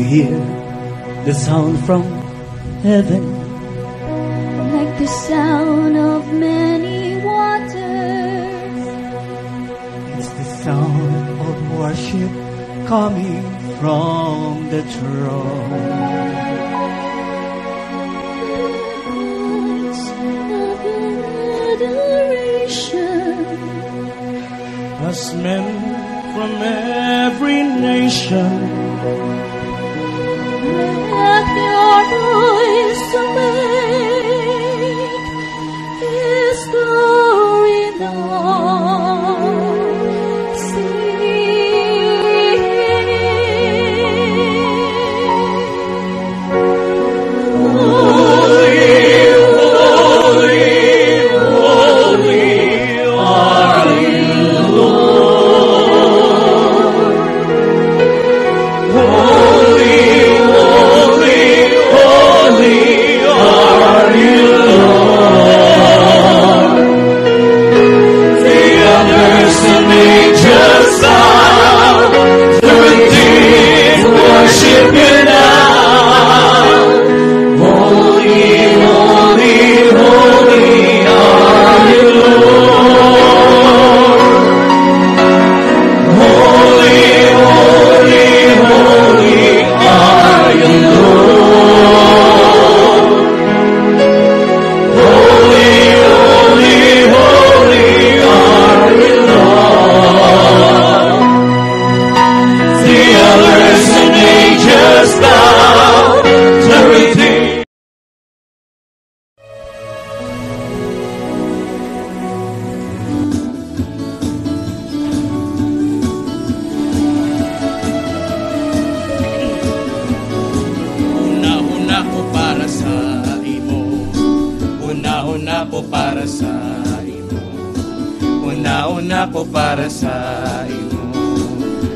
hear the sound from heaven, like the sound of many waters. It's the sound of worship coming from the throne. As men from every nation, let your voice make His glory known.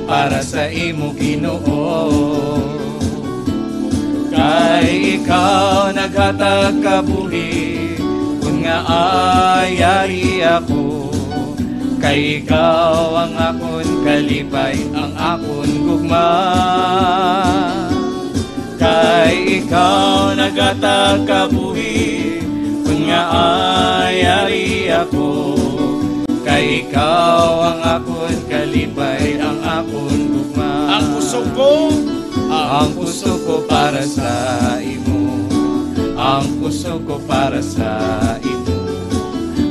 Para sa imo Ginoo, kay ikaw naghatag kabuhi, kung nga ayari ako, kay ikaw ang akon kalipay, ang akon gugma. Kay ikaw naghatag kabuhi, kung nga ayari ako, kay ikaw ang akon kalipay, ang akon gugma. Ang puso ko para sa imo, ang puso ko para sa imo,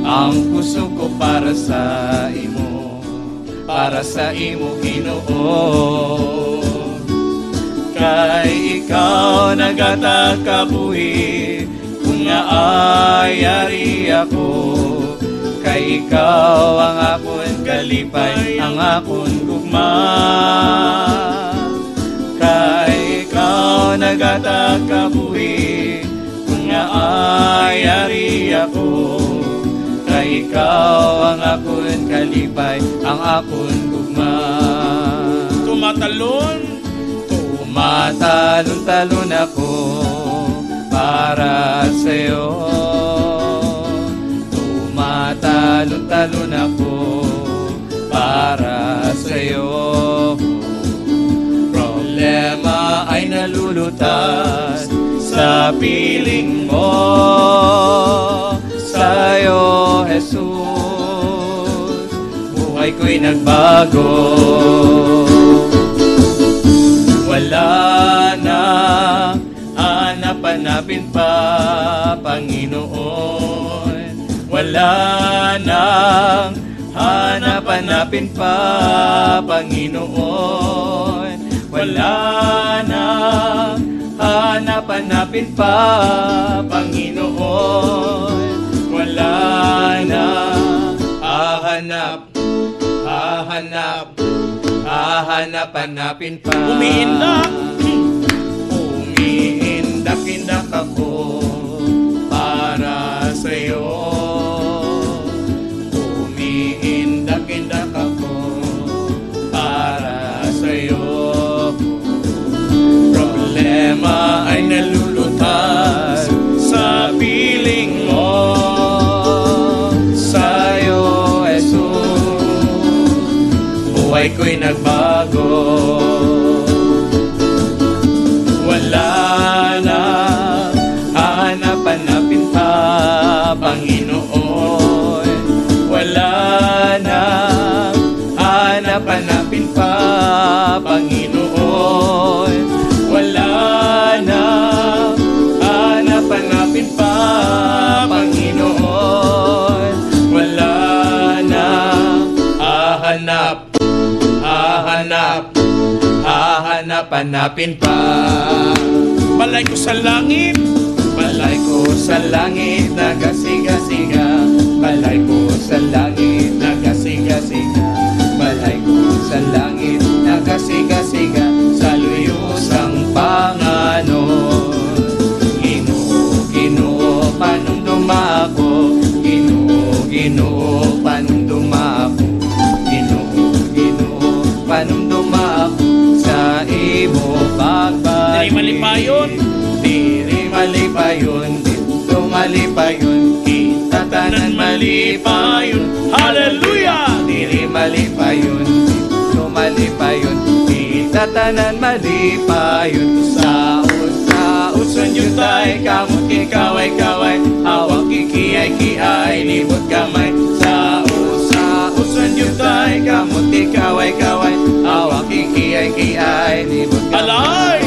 ang puso ko para sa imo, para sa imo Ginoo. Kay ikaw naghatag kabuhi, kung nga ayari ako, kay ikaw ang akon kalipay, ang akon gugma. Kay ikaw naghatag kabuhi, kung nga ayari ako, kay ikaw ang akon kalipay, ang akon gugma. Tumatalon-talon ako para sa'yo. Tumatalon-talon ako para sa'yo. Problema ay nalulutas sa piling mo, sa'yo Jesus, buhay ko'y nagbago. Wala na hanap-hanapin pa, Panginoon. Wala nang hanap-hanapin pa, Panginoon. Wala nang hanap-hanapin pa, Panginoon. Wala nang hahanap-hanapin pa. Umiindak-indak ako para sa'yo. Umiindak-indak ako para sa'yo. Problema ay nalulutas sa piling mo, sa'yo Jesus, buhay ko'y nagbago. Wala panapin pa. Balay ko sa langit, balay ko sa langit, nagasiga-siga. Balay ko sa langit, nagasiga-siga. Balay ko sa langit, nagasiga-siga. Sa luyosang Panginoon. Ginoo, Ginoo, panumduma ako. Ginoo, Ginoo, panumduma ako. Ginoo, Ginoo, panumduma ako. Sa imo pagbalik. Diri malipayon, diri malipayon, dito malipayon, kita tanan malipayon. hallelujah! Diri malipayon, dito malipayon, kita tanan malipayon. Sa uson yutay, kamot kikaway-kaway, awak kikiyay-kiyay, libot kamay. Sa uson yutay, kamot kikaway-kaway, awak kikiyay-kiyay, libot kamay. Alive!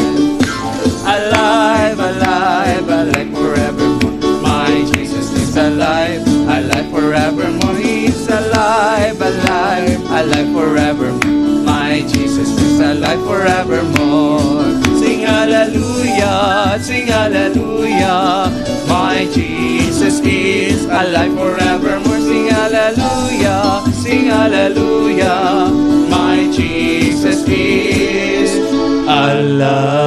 Alive, alive, alive forevermore. My Jesus is alive, alive forevermore. He's alive, alive, alive forevermore. My Jesus is alive forevermore. Sing hallelujah, sing hallelujah. My Jesus is alive forevermore. Sing hallelujah, sing hallelujah. My Jesus is alive.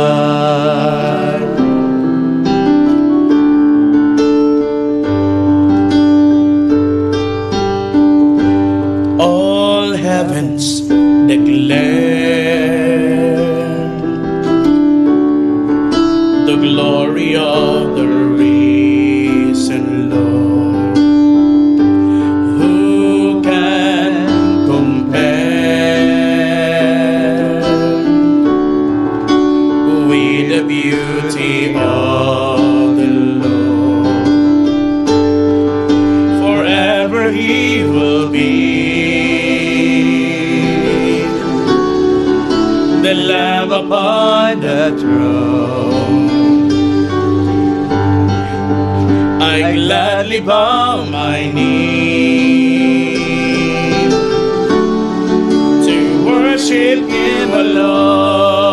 All heavens declare the glory of the risen Lord. Who can compare with the beauty of the Lord? Forever He will be the Lamb upon the throne. I gladly bow my knee to worship Him alone.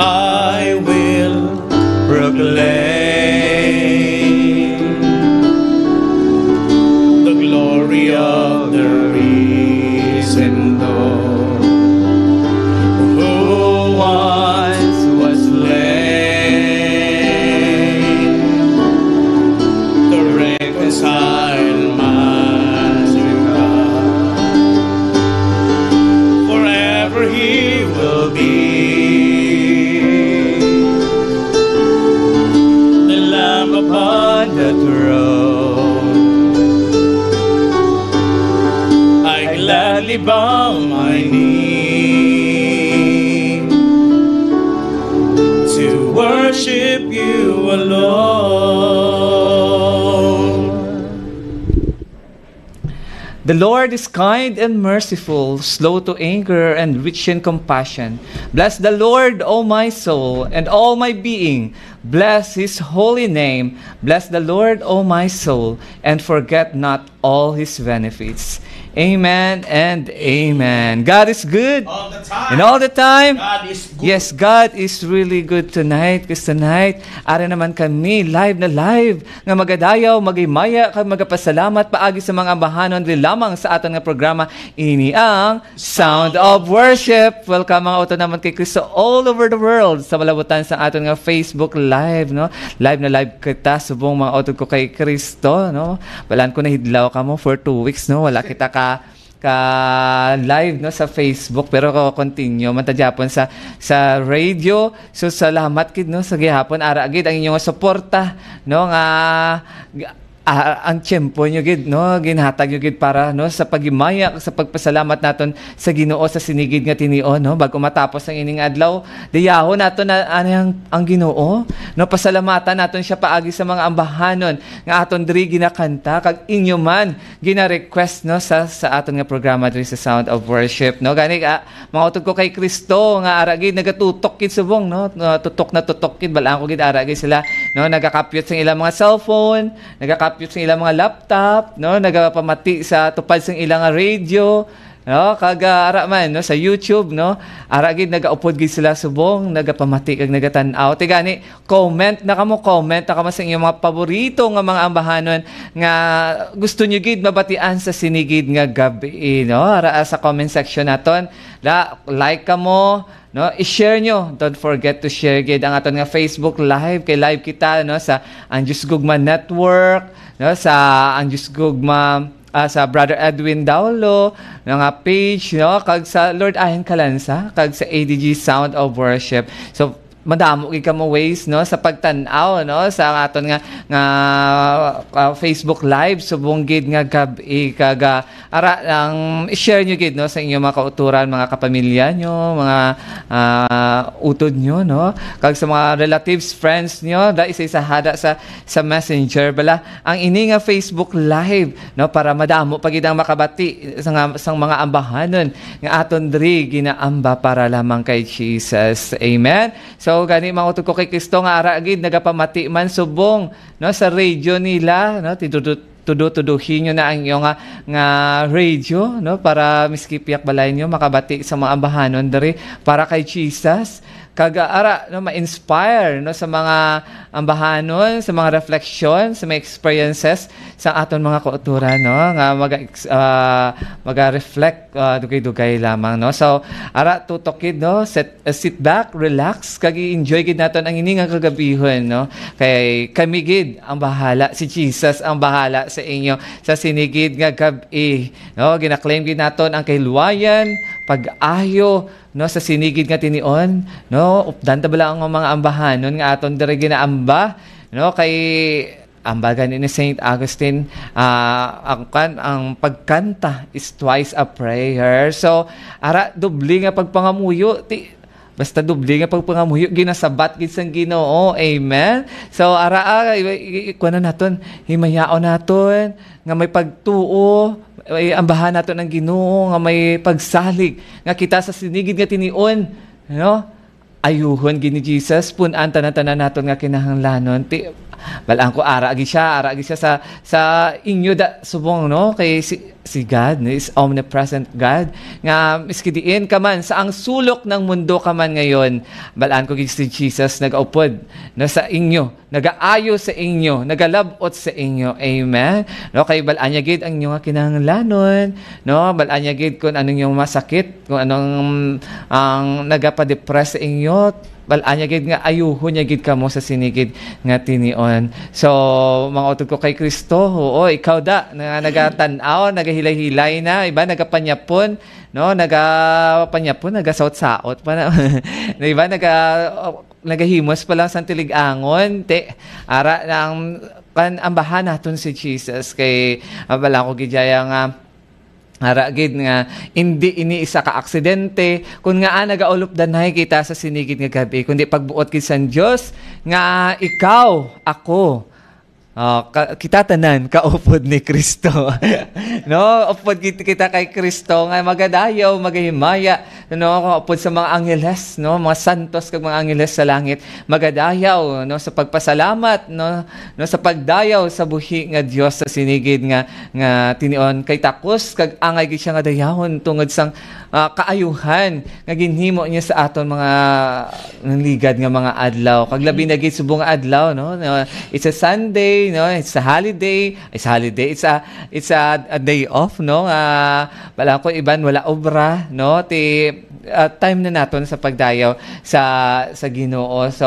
I will proclaim the glory of the risen Lord, who once was slain to reconcile man to God. Forever He will be the Lamb upon the throne. I gladly bow my knee to worship You alone. The Lord is kind and merciful, slow to anger and rich in compassion. Bless the Lord, O my soul, and all my being. Bless His holy name. Bless the Lord, O my soul, and forget not all His benefits. Amen and amen. God is good. All the time. And all the time. God is good. Yes, God is really good tonight. Because tonight, ara naman kami, live na live, nga magadayaw, magimaya, magapasalamat, paagi sa mga bahanon, di lamang sa aton nga programa, ini ang Sound of Worship. Welcome mga auto naman kay Kristo all over the world, sa malabutan sa aton nga Facebook Live, no? Live na live kita, subong mga auto ko kay Kristo, no? Balaan ko na hidlaw ka mo for 2 weeks, no? Wala kita ka live no sa Facebook, pero ko continue man ta Japon sa radio. So salamat kid no sa gihapon ara gid ang inyong suporta no nga ang tiyempo nyo gid no ginhatag nyo gid para no sa pagimaya sa pagpasalamat naton sa Ginoo sa sinigid nga tinio no bago matapos ang ining adlaw diyaho naton na ang Ginoo no pasalamatan naton siya paagi sa mga ambahanon nga aton diri ginakanta kag inyo man gina-request no sa aton nga programa diri sa Sound of Worship no gani mga utod ko kay Kristo nga ara gid nagatutok kid subong no tutok na tutok kid balaan ko gid ara gid sila no nagakapyot sa ilang mga cellphone nagakapyot sa ilang mga laptop, no? Nagapamati sa tupad sa ilang radio, No, ara man no sa YouTube no, ara gid nagaupod gid sila subong, nagapamati kag nagatanaw. Tigani, comment na kamo sa inyong mga paborito nga mga ambahanon nga gusto niyo gid mabatian sa sinigid nga gabi no. Ara sa comment section naton, like kamo no, i-share nyo. Don't forget to share gid ang aton nga Facebook live, kay live kita no sa Anjus Gugma Network, no sa Anjus Gugma sa Brother Edwin Daulo nga page no, kag sa Lord Ahen Kalansa, kag sa ADG Sound of Worship. So madamo gid kamo ways no sa pagtan-aw no sa aton nga Facebook live subong gid nga gabi kag ara ang i-share nyo gid no sa inyong mga kauturan, mga kapamilya nyo, mga utod nyo no, kag sa mga relatives, friends nyo, da isa hada sa Messenger bala ang ini nga Facebook live no, para madamo pa gid ang makabati sa mga ambahanon nga aton diri ginaamba para lamang kay Jesus. Amen. So gani mga utod ko kay Kristo nga ara gid nagapamati man subong no sa radio nila no, tuduhin nyo na ang iyong nga radio no, para miski piyak balay nyo makabati sa mga ambahanon diri para kay Jesus. Kag ara no, ma-inspire no sa mga ambahanon, sa mga reflection, sa mga experiences sa aton mga kauturan no, nga maga-reflect dugay-dugay lamang no. So ara tutok gid no, sit back, relax, kag enjoy gid naton ang ini nga kagabihon no. Kay kami gid ang bahala, si Jesus ang bahala sa inyo sa sinigid nga gabi no. Gina-claim gid naton ang kayluwayan, pag-ayo no sa sinigid nga tinion no, updan ta bala ang mga ambahanon nga aton diri ginaamba no, kay ambagan ni Saint Augustine ang pagkanta is twice a prayer. So ara dubli nga pagpangamuyo basta dubli nga pagpangamuyo ginasabat gid sang Ginoo. Amen. So ara kuno naton, himayaon naton nga may pagtuo, ambahan naton ang Ginoo nga may pagsalig nga kita sa sinigid nga tinion no, ayuhon gid ni Jesus pun-an tanan-tanan naton nga kinahanglanon. Balaan ko ara agi siya sa inyo da subong no, kay si God is omnipresent God nga miski diin ka man sa ang sulok ng mundo ka man ngayon, balaan ko gid si Jesus nagaupod no sa inyo, nagaayo sa inyo, nagalabot sa inyo. Amen. No, kay balaan niya gid ang inyo nga kinahanglanon no, balaan niya gid kung anong yung masakit, kung anong ang nagapa-depress sa inyo, balaan niya gid nga ayuhon niya gid kamo sa sinigid nga tinion. So mga utod ko kay Kristo, oo, ikaw da nga nagatan-aw, nagahilay-hilay na, iba nagapanyapon no, nagasaot-saot pa na iba nagahimos pa lang sa tilig-angon ara nang ambahan naton si Jesus. Kay bala ko gidya nga ara gid nga hindi ini isa ka aksidente kun nga nagaulop danay kita sa sinigid nga gabi, kundi pagbuot gid sa Dios nga ikaw, ako, kita tanan kaupod ni Kristo. No, upod kita kay Kristo nga magadayaw, magahimaya no, upod sa mga angeles no, mga santos kag mga angeles sa langit, magadayaw no sa pagpasalamat no, sa pagdayaw sa buhi nga Dios sa sinigid nga tinion. Kay takos kag angay gid siya nga dayahon tungod sang kaayuhan nga ginhimo niya sa aton mga ligad nga mga adlaw, kag labi na gid subong adlaw no. It's a Sunday no, it's a holiday, it's a day off no. Bala ko iban wala obra no, time na naton sa pagdayaw sa Ginoo. So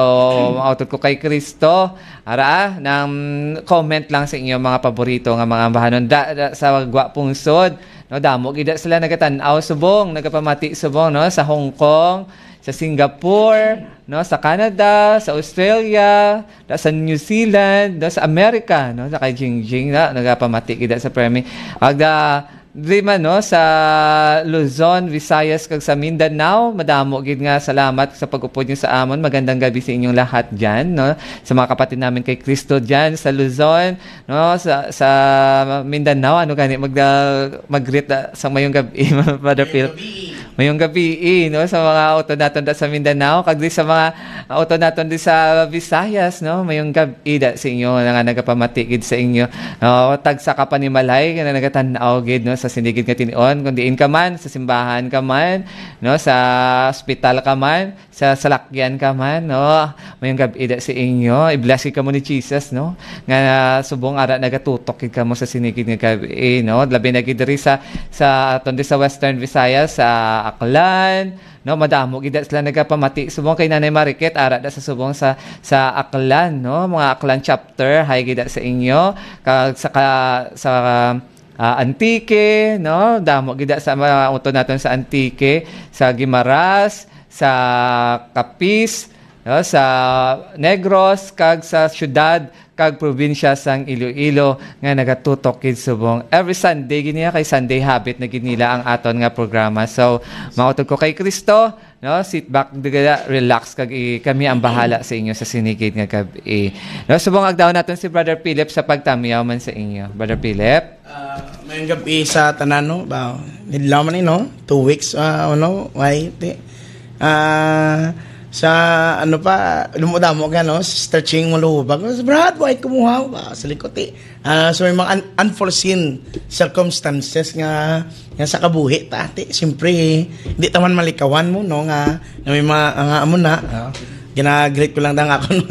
mautod ko kay Kristo, ara nang comment lang sa inyo mga paborito nga mga ambahanon sa gwapong sod no, damo gid sila nagatan-aw subong, nagapamati subong no, sa Hong Kong, sa Singapore, no, sa Canada, sa Australia, sa New Zealand, no, sa Amerika, no, sa kay Jingjing na nagapamati gid sa premi. Agda di man no, sa Luzon, Visayas kag sa Mindanao, madamo gid nga salamat sa pag-upod niyo sa amon. Magandang gabi sa inyong lahat diyan no, sa mga kapatid namin kay Kristo diyan sa Luzon no, sa Mindanao, ano gani mag-greet sa mayong gabi Brother Phil. mayong gabi no sa mga auto naton da sa Mindanao kag di sa mga auto naton di sa Visayas no mayong gabi da sa inyo nga nagapamati gid sa inyo tag sa kapanimalay nga nagatan-aw gid no sa sinigid nga tin-on kun diin ka man sa simbahan ka man no sa ospital ka man sa salakyan ka man no mayong gabi da sa inyo i-bless ka mo ni Jesus no nga subong ara nagatutok gid ka mo sa sinigid nga gabi no labi na gid diri sa aton di sa Western Visayas sa Aklan no madamo gid sila nagapamati subong kay Nanay Mariket ara da sa subong sa Aklan no mga Aklan chapter hay gid sa inyo kag sa Antique no damo gid sa mga auto naton sa Antique sa Guimaras sa Capiz no, sa Negros kag sa syudad kag probinsya sang Iloilo nga nagatutok kid subong every Sunday giniya kay Sunday habit na ginila ang aton nga programa. So mautod ko kay Kristo no sit back digala relax kag kami ang bahala sa inyo sa sinigid nga gabi. No subong agdaw naton si Brother Philip sa pagtamiyaw man sa inyo. Brother Philip. May gabi sa tanan no ba nidlaw man no 2 weeks no why sa ano pa lumudamo ka no Sister Ching malubag Brad why kumuha ba sa likod so may mga unforeseen circumstances nga sa kabuhi tati siyempre hindi taman malikawan mo no nga may mga amo na gina-greet ko lang dang ako ng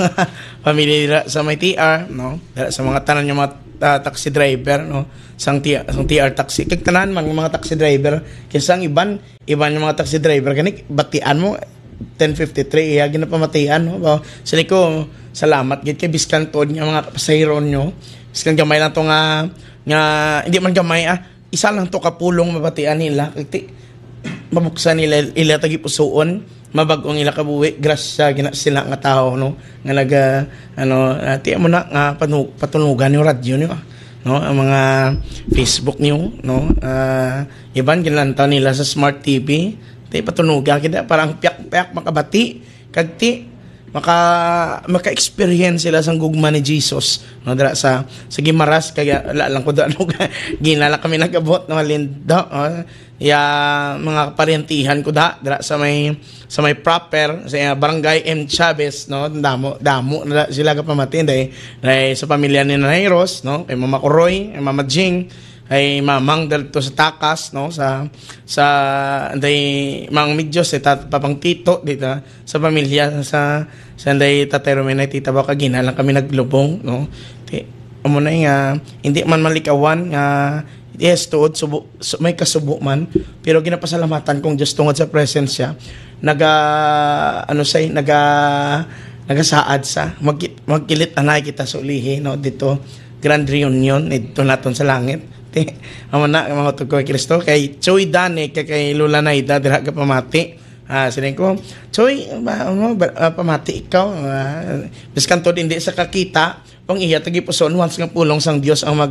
pamilya sa may TR no sa mga tanan yung mga taxi driver no sang TR taxi kag tanan man mga taxi driver kinsa ang iban yung mga taxi driver kani batian mo 10:53 iya ginapamatian no ba sila ko salamat gid kay biskan tod nga mga pasahero nyo biskan gamay lang to nga hindi man gamay isa lang to kapulong mabatian nila kay mabuksan nila ila tagi pusoon mabag-ong ila kabuhi grasya gina sila nga tao no nga naga ti mo na nga patunugan yung radyo nyo no ang mga Facebook nyo no iban ginlanta nila sa smart TV ti patunugan kita parang piyak makabati kag ti maka-experience sila sang gugma ni Jesus no dira sa Guimaras kaya lang ko do ginala kami nagabot no lindo mga parentihan ko dira sa may proper sa barangay M Chavez no damo na sila kapamati dahil sa pamilya ni Nanay Ros no kay Mama Kuroy kay Mama Jing ay mamang dalto sa takas no sa anday mang medyos papang tito dito sa pamilya sa anday tatay Romena tita ba kagina lang kami naglubong no amo na nga hindi man malikawan nga yes tuod may kasubo man pero ginapasalamatan kong Diyos tungod sa presensya nagasaad sa magkilit anay kita sa ulihi no dito grand reunion dito naton sa langit amo na mga tugko kay Kristo kay Choy Dane kay Lola Naida dira ka pamati sining ko Choy pamati ikaw biskan tod hindi sa kakita pang iya tagi puson once nga pulong sang Dios ang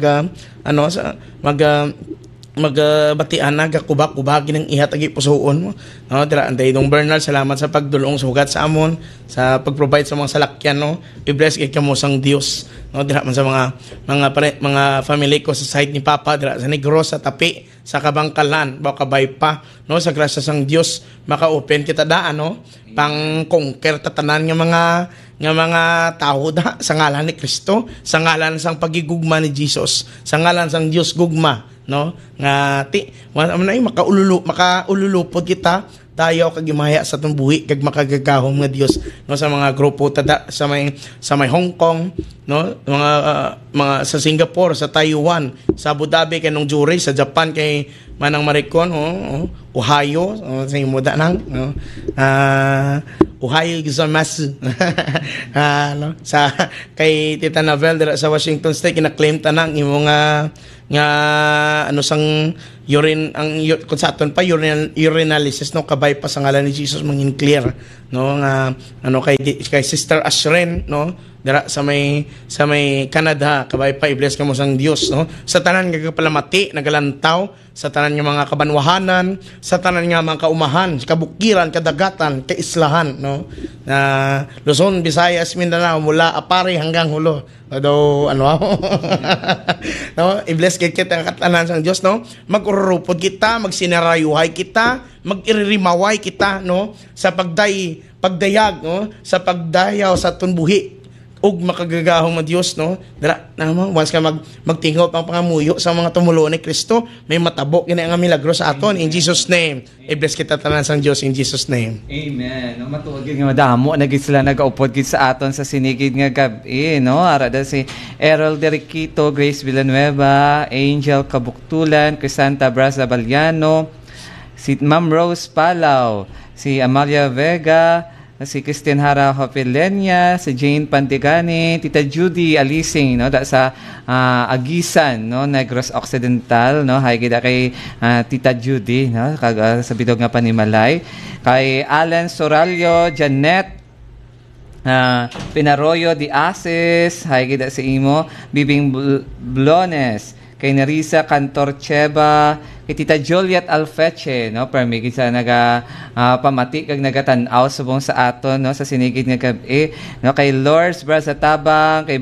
magbatian na gakubak-kubak ng iha tagi pusoon mo no dira anday dong Bernal salamat sa pagdulong sugat sa amon sa pag-provide sa mga salakyan no i-bless kay kamo sang Dios no dira man sa mga family ko sa side ni Papa dira sa Negros sa Tapi sa Kabangkalan kabay pa no sa grasya sang Dios maka-open kita daan no pang conquer tatanan nga mga tao da sa ngalan ni Kristo sa ngalan sang pagigugma ni Jesus sa ngalan sang Dios gugma no nga makaululupod kita tayo kag imaya sa atong buhi kag makagagahom nga Dios no sa mga grupo tada sa may Hong Kong no mga sa Singapore sa Taiwan sa Abu Dhabi kay nung jury sa Japan kay Manang Maricon Ohio sa imuda nang Ohio gizamasu no sa kay Tita Navel dira sa Washington State kina-claim tanang imong nga sang urine ang kung sa aton pa urinalysis no kabay pa sa ngalan ni Jesus mangin clear no nga kay Sister Ashren no dira sa may Canada, kabay pa i-bless ka mo sang Dios, no? Sa tanan nga palamati nagalantaw, sa tanan nga mga kabanwahanan, sa tanan nga mga kaumahan, kabukiran, kadagatan, kaislahan, no? Na Luzon, Visayas, Mindanao, mula Apari hanggang Hulo. Although, no? I-bless kita ang katanan sang Dios, no? Mag-urupod kita, magsinarayuhay kita, mag-iririmaway kita, no? Sa pagdayag, no? Sa pagdayaw sa tunbuhi ug makagagahong ng Dios, no? Dara namo once ka magtingop ang pangamuyo sa mga tumulo ni Kristo, may matabo gini ang milagro sa aton in Jesus name. I-bless kita tanan sang Dios in Jesus name. Amen. No, matuod nga madamo na gid sila nagaupod gid sa aton sa sinigid nga gabi, no? Ara da si Errol Deriquito, Grace Villanueva, Angel Kabuktulan, Crisanta Braza Baliano, si Ma'am Rose Palaw, si Amalia Vega, si Christine Hara Hopelenia, si Jane Pantigani, Tita Judy Alising, no, da sa Agisan, no, Negros Occidental, no, hay gid kay Tita Judy, no, kag sa bidog nga Panimalay, kay Alan Soralio, Janet Pinaroyo di Ases, hay gid sa imo, Bibing Blones, kay Nerissa Cantor Cheba, kay Tita Juliet Alfeche, no, permi sa naga pamati kag nagatanaw subong sa aton, no, sa sinigid nga gabi, no, kay Lors Brazatabang, kay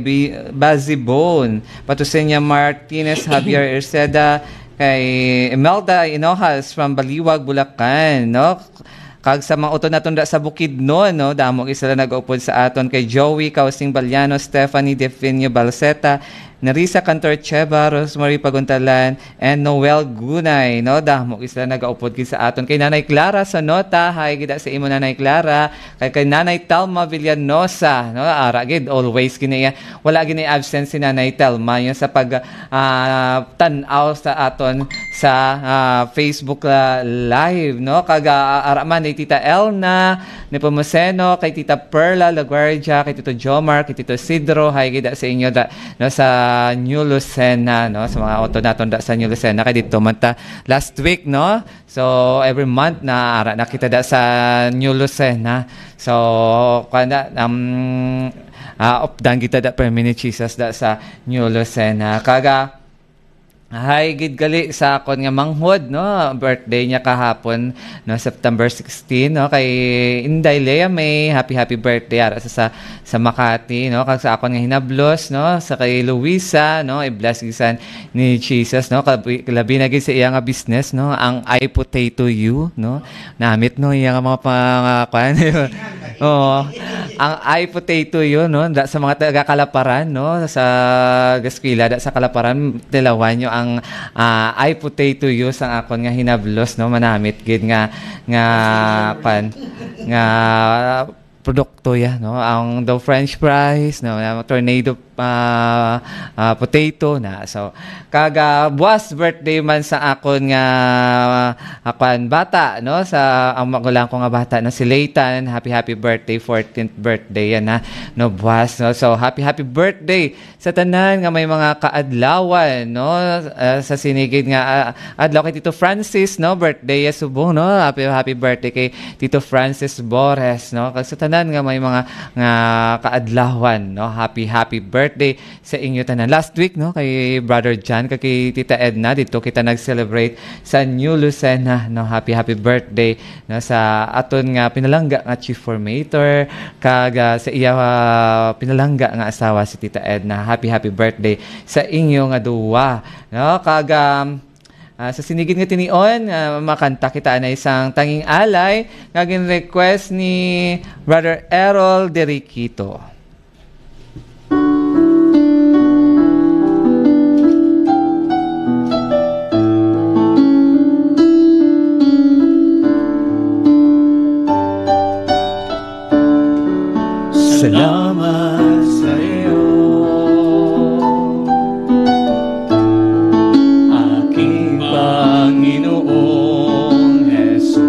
Bazibone, Patusenia Martinez, Javier Erceda, kay Imelda Inojas from Baliwag, Bulacan, no, kag sa mga uton naton sa Bukidnon, no, damo sila nag-upod sa aton, kay Joey Causing Baliano, Stephanie Definio Balseta, Nerissa Cantor Cheba, Rosemary Paguntalan, and Noel Gunay, no, damo sila nag-upod gid sa aton, kay Nanay Clara sa nota, hay gid sa imo Nanay Clara, kay Nanay Telma Villanosa, no, ara gid always kini wala gini absent si Nanay Telma yung sa pag tan-aw sa aton sa Facebook live, no, kag araman ni Tita Elna ni Pomoseno, kay Tita Perla Laguardia, kay Tito Jomar, kay Tito Sidro, hay gid sa inyo no, sa New Lucena, no, sa mga auto naton sa New Lucena, kay dito man ta last week, no, so every month na ara nakita sa New Lucena, so kana opdan kita per minute Jesus sa New Lucena, kaga hay gid gali sa akon nga manghod, no, birthday niya kahapon, no, September 16, no, kay Inday Lea May, happy birthday ara sa Makati, no, kag sa akon nga hinablos, no, sa kay Luisa, no, i-bless gisan ni Jesus, no, labi na gid sa iya nga business, no, ang I Potato You, no, namit, no, iya nga mga pangakuan. Oo, ang I Potato You, no, da sa mga taga Kalaparan, no, sa Gaskwila, da sa Kalaparan, tilawan nyo ang I Potato You sang akon nga hinablos, no, manamit gid nga produkto ya, no, ang the French fries, no, tornado potato na, so kaga buwas birthday man sa akon nga bata, no, sa ang magulang ko nga bata, no, si Leighton, happy birthday, 14th birthday yan, na, no, buwas, no, so happy birthday sa tanan nga may mga kaadlawan, no, sa sinigid nga adlaw kay Tito Francis, no, birthday ya subong, no, happy birthday kay Tito Francis Bores, no, kasi sa tanan nga may mga nga kaadlawan, no, happy birthday sa inyo tanan. Last week, no, kay Brother John, kay Tita Edna, dito kita nag-celebrate sa New Lucena, no, happy birthday, no, sa aton nga pinalangga nga chief formator, kag sa iya pinalangga nga asawa si Tita Edna. Happy birthday sa inyo nga duwa, no, kag sa sinigid nga tinion, makanta kita na isang tanging alay nga gin-request ni Brother Errol Deriquito. Salamat sa iyo, aking Panginoong Jesus.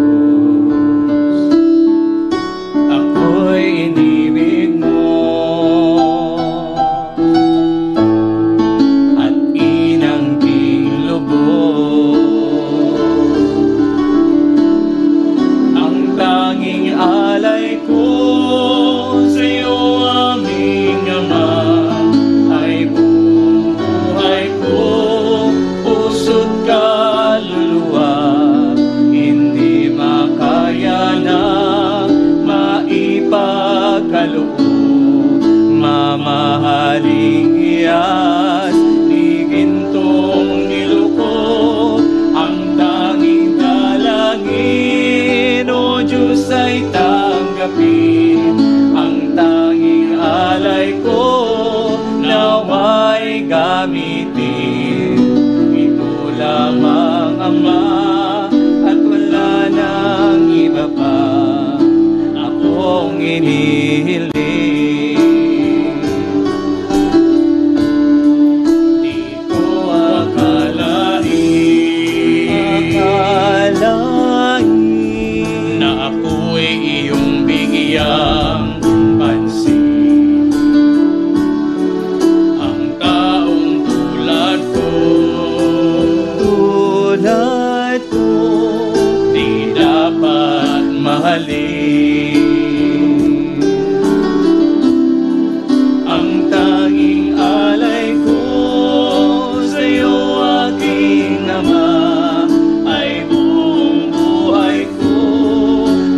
Ako'y inibig mo at inangking lubos. Ang tanging alay ko sa'yo, aming mamahaling iyas, di gintong niluko, ang tanging dalangin, O Diyos ay tanggapin, ang tanging alay ko, naway gamitin, ito lamang Ama, at wala nang iba pa akong inihiling. Di ko akalain na ako'y iyong bigyang pansin. Ang taong tulad ko, di dapat mahalin. Ang tanging alay ko sa'yo, aking Ama, ay buong buhay ko,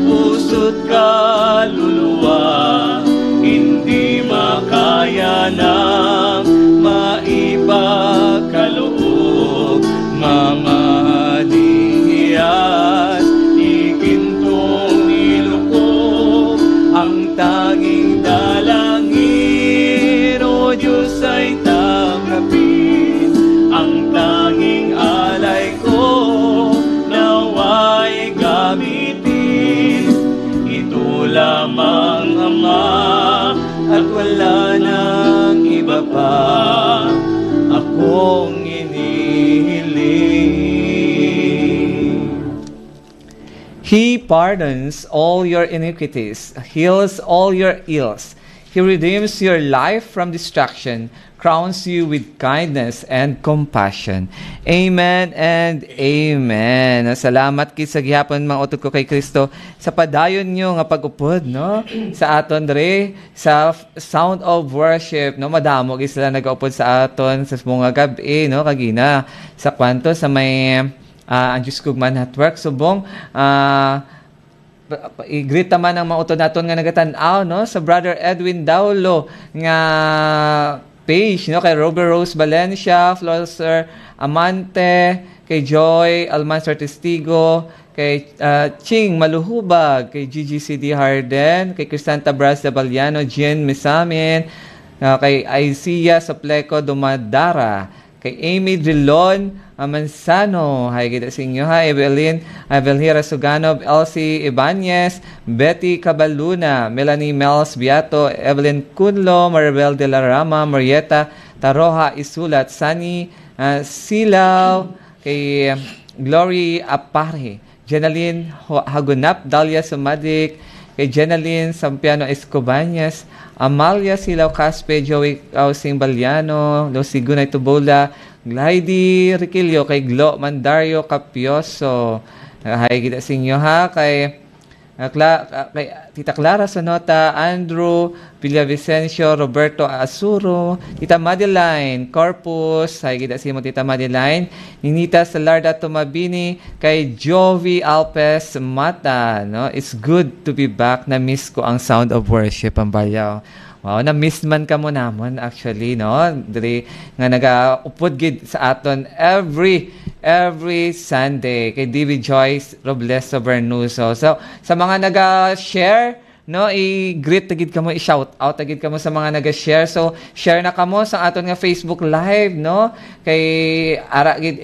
puso't kaluluwa, hindi makaya ng maipagkaloob, mamahaling iyas, igintong niluko, ang tanging dalangin, O Diyos ay tanggapin, ang tanging alay ko, naway gamitin, ito lamang Ama, at wala nang iba pa akong inihiling. He pardons all your iniquities, heals all your ills. He redeems your life from destruction, crowns you with kindness and compassion. Amen and amen. Salamat kay sa gihapon mga utod ko kay Kristo sa padayon nyo nga pag-upod, no? Sa aton dre sa sound of worship, no? Madamo gyud sila nag-upod sa aton sa mga gabi, no? Kagina sa kwanto sa may ang Diyos Kugman Network. Subong, i-greet naman ang mga utod naton nga nagatanaw, no? Sa Brother Edwin Daulo nga page, no? Kay Robert Rose Valencia, Flosser Amante, kay Joy Almanzar Testigo, kay Ching Maluhubag, kay GGCD Harden, kay Cristanta Bras de Baliano, Jen Misamin, kay Aisia Sapleco Dumadara, kay Amy Drilon Mansano, hi kita sa inyo, ha, Evelyn Evelhira Suganov, Elsie Ibanez, Betty Cabaluna, Melanie Mels Biato, Evelyn Kunlo, Maribel de la Rama, Marieta Taroha Isulat, Sunny Silaw, kay Glory Apare, Jenaline Hagunap, Dalia Sumadik, kay Jenaline Sampiano Escobañas, Amalia Silaw Caspe, Joey Ausing Baliano, Lucy Gunay Tubola, Glady Riquillo, kay Glo Mandario Capioso. Hi kita sa inyo, ha, kay Tita Clara Sonota, Andrew Villavicencio, Roberto Asuro, Tita Madeline Corpus, hi kita sa inyo, Tita Madeline, Ninita Salarda Tumabini, kay Jovi Alpes Mata, no? It's good to be back. Na-miss ko ang sound of worship, ang bayaw. Wow, na-miss man ka mo namon actually, no? Dili nga naga-upod gid sa aton every Sunday kay David Joyce Robles Bernuso. So sa mga naga-share, no, i-greet tagid kamo, i-shout out tagid kamo sa mga naga-share. So share na kamo sa aton nga Facebook Live, no? Kay ara gid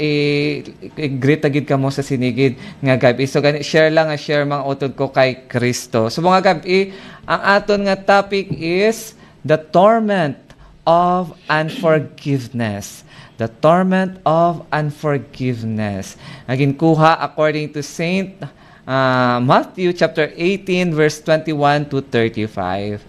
i-greet tagid kamo sa sinigid nga gabi. So share lang, share mga utod ko kay Kristo. So mga gabi, ang aton nga topic is the torment of unforgiveness. The torment of unforgiveness. Naging kuha according to Saint Matthew chapter 18 verse 21 to 35.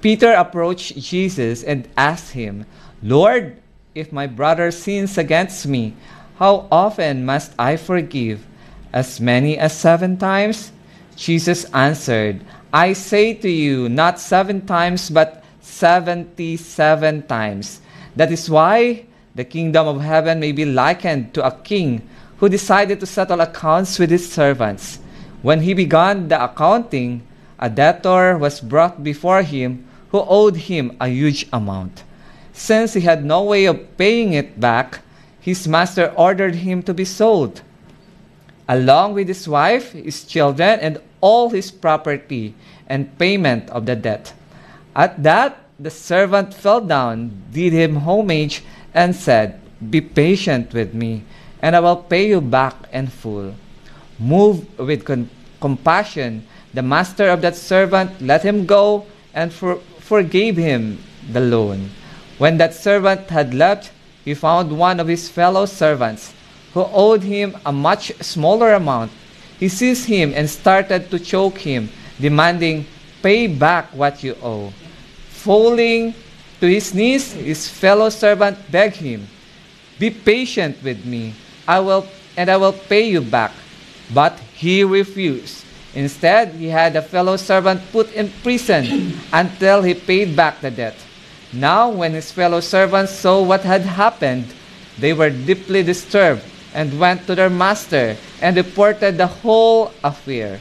Peter approached Jesus and asked him, "Lord, if my brother sins against me, how often must I forgive? As many as 7 times?" Jesus answered, "I say to you, not 7 times, but 77 times. That is why the kingdom of heaven may be likened to a king who decided to settle accounts with his servants. When he began the accounting, a debtor was brought before him who owed him a huge amount. Since he had no way of paying it back, his master ordered him to be sold, along with his wife, his children, and all his property, and payment of the debt. At that, the servant fell down, did him homage, and said, "Be patient with me, and I will pay you back in full." Moved with compassion, the master of that servant let him go and forgave him the loan. When that servant had left, he found one of his fellow servants who owed him a much smaller amount. He seized him and started to choke him, demanding, "Pay back what you owe." Falling to his knees, his fellow servant begged him, "Be patient with me, I will pay you back." But he refused. Instead, he had a fellow servant put in prison until he paid back the debt. Now, when his fellow servants saw what had happened, they were deeply disturbed and went to their master and reported the whole affair.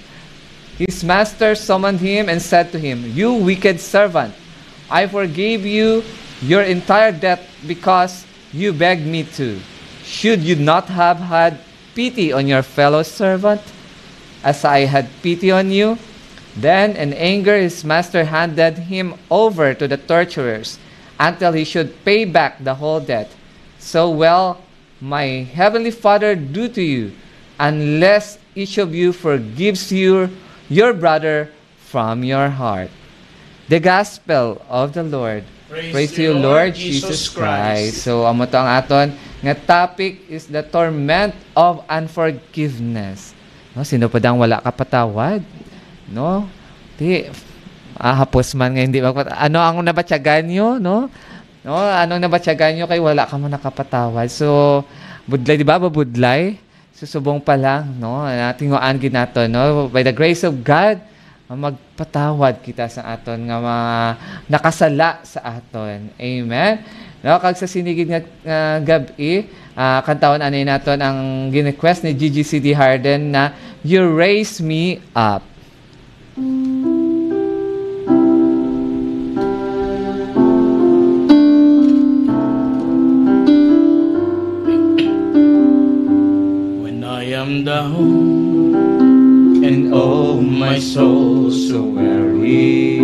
His master summoned him and said to him, "You wicked servant, I forgave you your entire debt because you begged me to. Should you not have had pity on your fellow servant, as I had pity on you?" Then, in anger, his master handed him over to the torturers until he should pay back the whole debt. So will my heavenly Father do to you, unless each of you forgives your brother from your heart. The Gospel of the Lord. Praise to you, Lord Jesus Christ. So, amo to ang aton nga topic is the torment of unforgiveness. No, sino pa dang wala kapatawad? No? Hapos man nga hindi magpatawad. Ano ang nabatyagan nyo? No? No? Anong nabatyagan nyo kay wala ka mo nakapatawad? So, budlay, di ba? Babudlay? Susubong pa lang, no? Tinguan ginato, no? By the grace of God, magpatawad kita sa aton nga mga nakasala sa aton. Amen? No, kag sa sinigid nga gabi, kantawan anay naton ang ginequest ni GGCD Harden na "You Raise Me Up." When I am down and oh my soul so weary,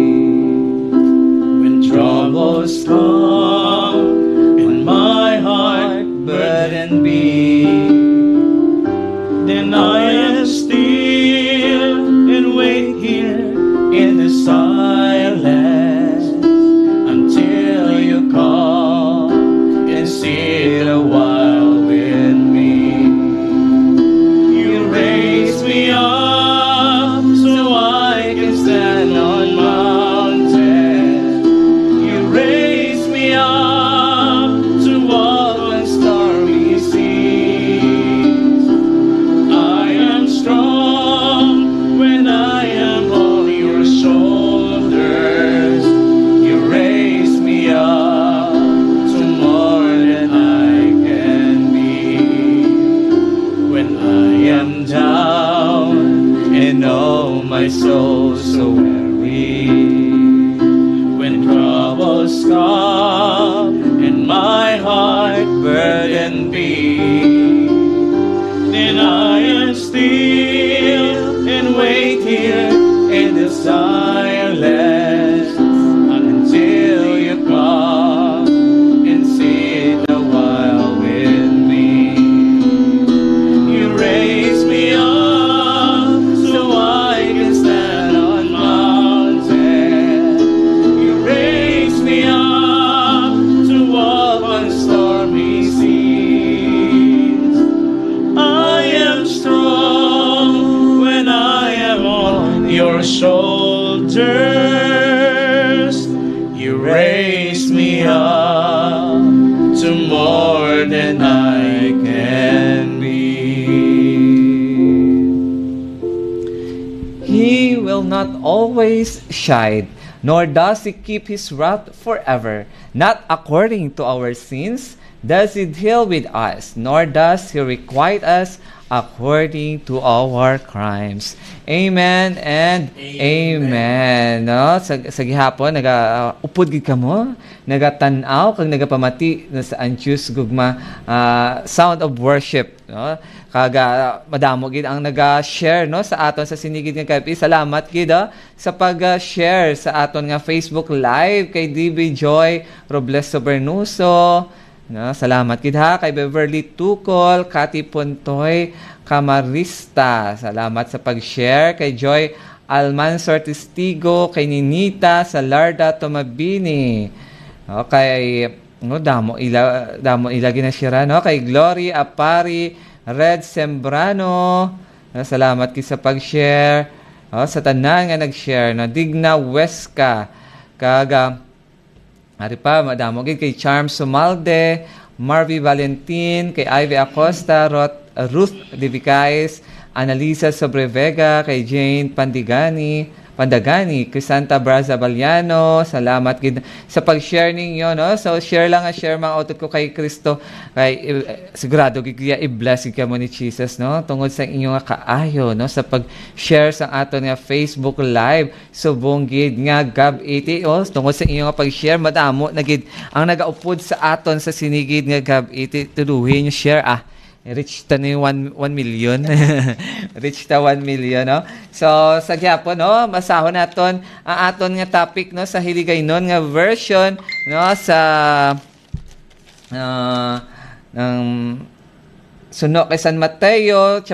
when troubles come and my heart burden be, then I am still and wait here in the silence until you come and sit a while with me. You raise me up so I can stand on mountains. You raise me up to walk on stormy seas. I am strong when I am on your shoulders. You raise me up to more than I can be. When I am down and oh my soul so weary, when troubles come and my heart burden be, then I am still and wait here in the silence until you come and sit a while with me. You raise me up so I can stand on mountains. You raise me up to walk on stormy seas. I am strong when I am on your shoulders. You raise me up to more than I can be. He will not always chide, nor does He keep His wrath forever. Not according to our sins does He deal with us, nor does He requite us according to our crimes. Amen and amen. No? Sa gihapon, upod gid kamo, nagatanaw, kag nagapamati na sa antius gugma sound of worship. No? Kaga madamo gid ang naga-share no sa aton sa sinigid nga kapi. Salamat gid sa pag-share sa aton nga Facebook Live kay DB Joy Robles Sobernuso. No, salamat gid ha kay Beverly Tukol, Cathy Pontoy, Camarista. Salamat sa pag-share kay Joy Almansor Testigo, kay Ninita Salarda Tomabini. Okay, no damo ila ginashira no kay Glory Apari, Red Sembrano. No, salamat gid sa pag-share. Sa tanan nga nag-share no Digna Weska kaga ari pa, madamo gid kay Charm Sumalde, Marvy Valentin, kay Ivy Acosta, Ruth Divicais, Annalisa Sobrevega, kay Jane Pandagani, Crisanta Braza Baliano. Salamat gid sa pag-share ninyo, no? So, share lang share mga autot ko kay Kristo. Kay sigurado gid i-bless ka mo ni Jesus, no? Tungod sa inyong kaayo, no? Sa pag-share sa aton nga Facebook Live. Subong gid nga Gab 80, tungod sa inyong pag-share, madamo na gid ang nagaupod sa aton sa sinigid nga Gab 80. Tuluhin yung share, reach ta ni 1 million. Reach ta 1 million, no? So, sa gyapon, no, masahon naton ang aton nga topic, no, sa Hiligaynon nga version, no, sa suno kay San Mateo,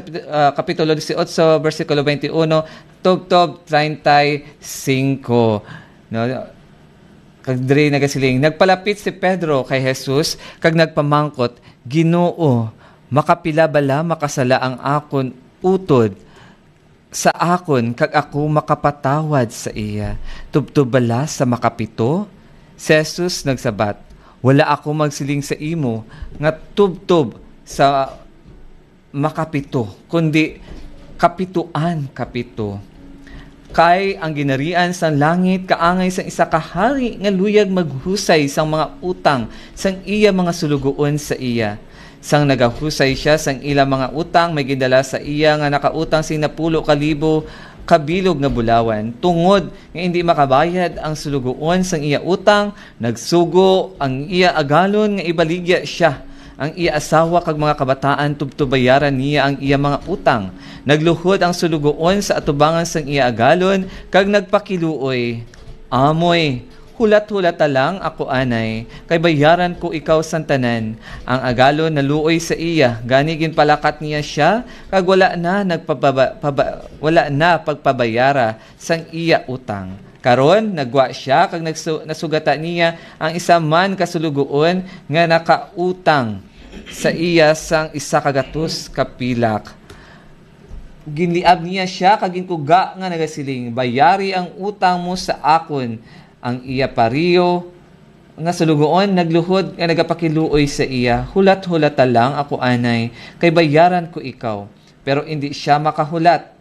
kapitulo 18, versikulo 21, tubtob 35. No? Kag diri nagasiling, nagpalapit si Pedro kay Jesus, kag nagpamangkot, Ginoo, makapila bala makasala ang akon utod sa akon kag ako makapatawad sa iya. Tubtob bala sa makapito? Si Jesus nagsabat, wala ako magsiling sa imo nga tubtob sa makapito, kundi kapito. Kay ang ginarian sang langit kaangay sang isa ka hari nga luyag maghusay sang mga utang sang iya mga sulugoon sa iya. Sang nagahusay siya sang ila mga utang, may gidala sa iya nga nakautang sing 10,000 kabilog nga bulawan. Tungod nga hindi makabayad ang sulugoon sang iya utang, nagsugo ang iya agalon nga ibaligya siya. Ang iya asawa kag mga kabataan tubtubayaran niya ang iya mga utang. Nagluhod ang sulugoon sa atubangan sang iya agalon kag nagpakiluoy. Amoy, hulat-hulata lang ako anay, kay bayaran ko ikaw santanan. Ang agalon naluoy sa iya, gani ginpalakat niya siya, kag wala na pagpabayara sang iya utang. Karon nagwa siya kag nasugata niya ang isa man kasulugoon nga nakautang sa iya sang 100 kapilak. Ginliab niya siya kag ginkuga nga nagasiling, bayari ang utang mo sa akon. Ang iya pariyo nga sulugoon nagluhod nga nagapakiluoy sa iya, hulat-hulata lang ako anay, kay bayaran ko ikaw. Pero hindi siya makahulat.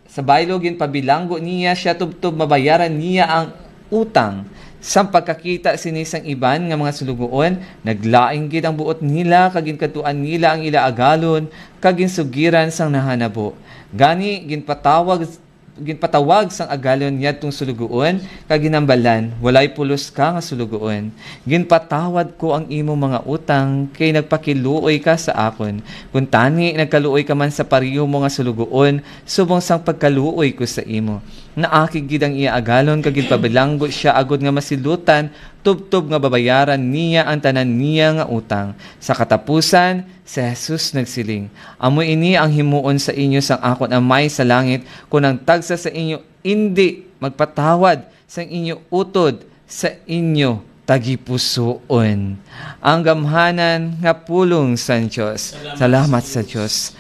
Sa baylo ginpabilanggo niya siya tubtob mabayaran niya ang utang. Sa pagkakita sinisang iban nga mga sulugoon, naglaing gid ang buot nila kag ginkaduan nila ang ila agalon kag ginsugiran sang nahanabo. Gani ginpatawag sang agalon yadtong sulugoon kag ginambalan, walay pulos ka nga sulugoon. Ginpatawad ko ang imo mga utang kay nagpakiluoy ka sa akon. Kun tani nagkaluoy ka man sa pariyo mo nga sulugoon, subong sang pagkaluoy ko sa imo. Naakig gid ang iya agalon kag ginpabilanggo siya agod nga masilutan, tubtob nga babayaran niya ang tanan niya nga utang. Sa katapusan, si Jesus nagsiling, amo ini ang himuon sa inyo sang akon amay sa langit, kung ang tagsa sa inyo hindi magpatawad sang inyo utod sa inyo tagipusoon. Ang gamhanan nga pulong sa Diyos. Salamat sa Diyos.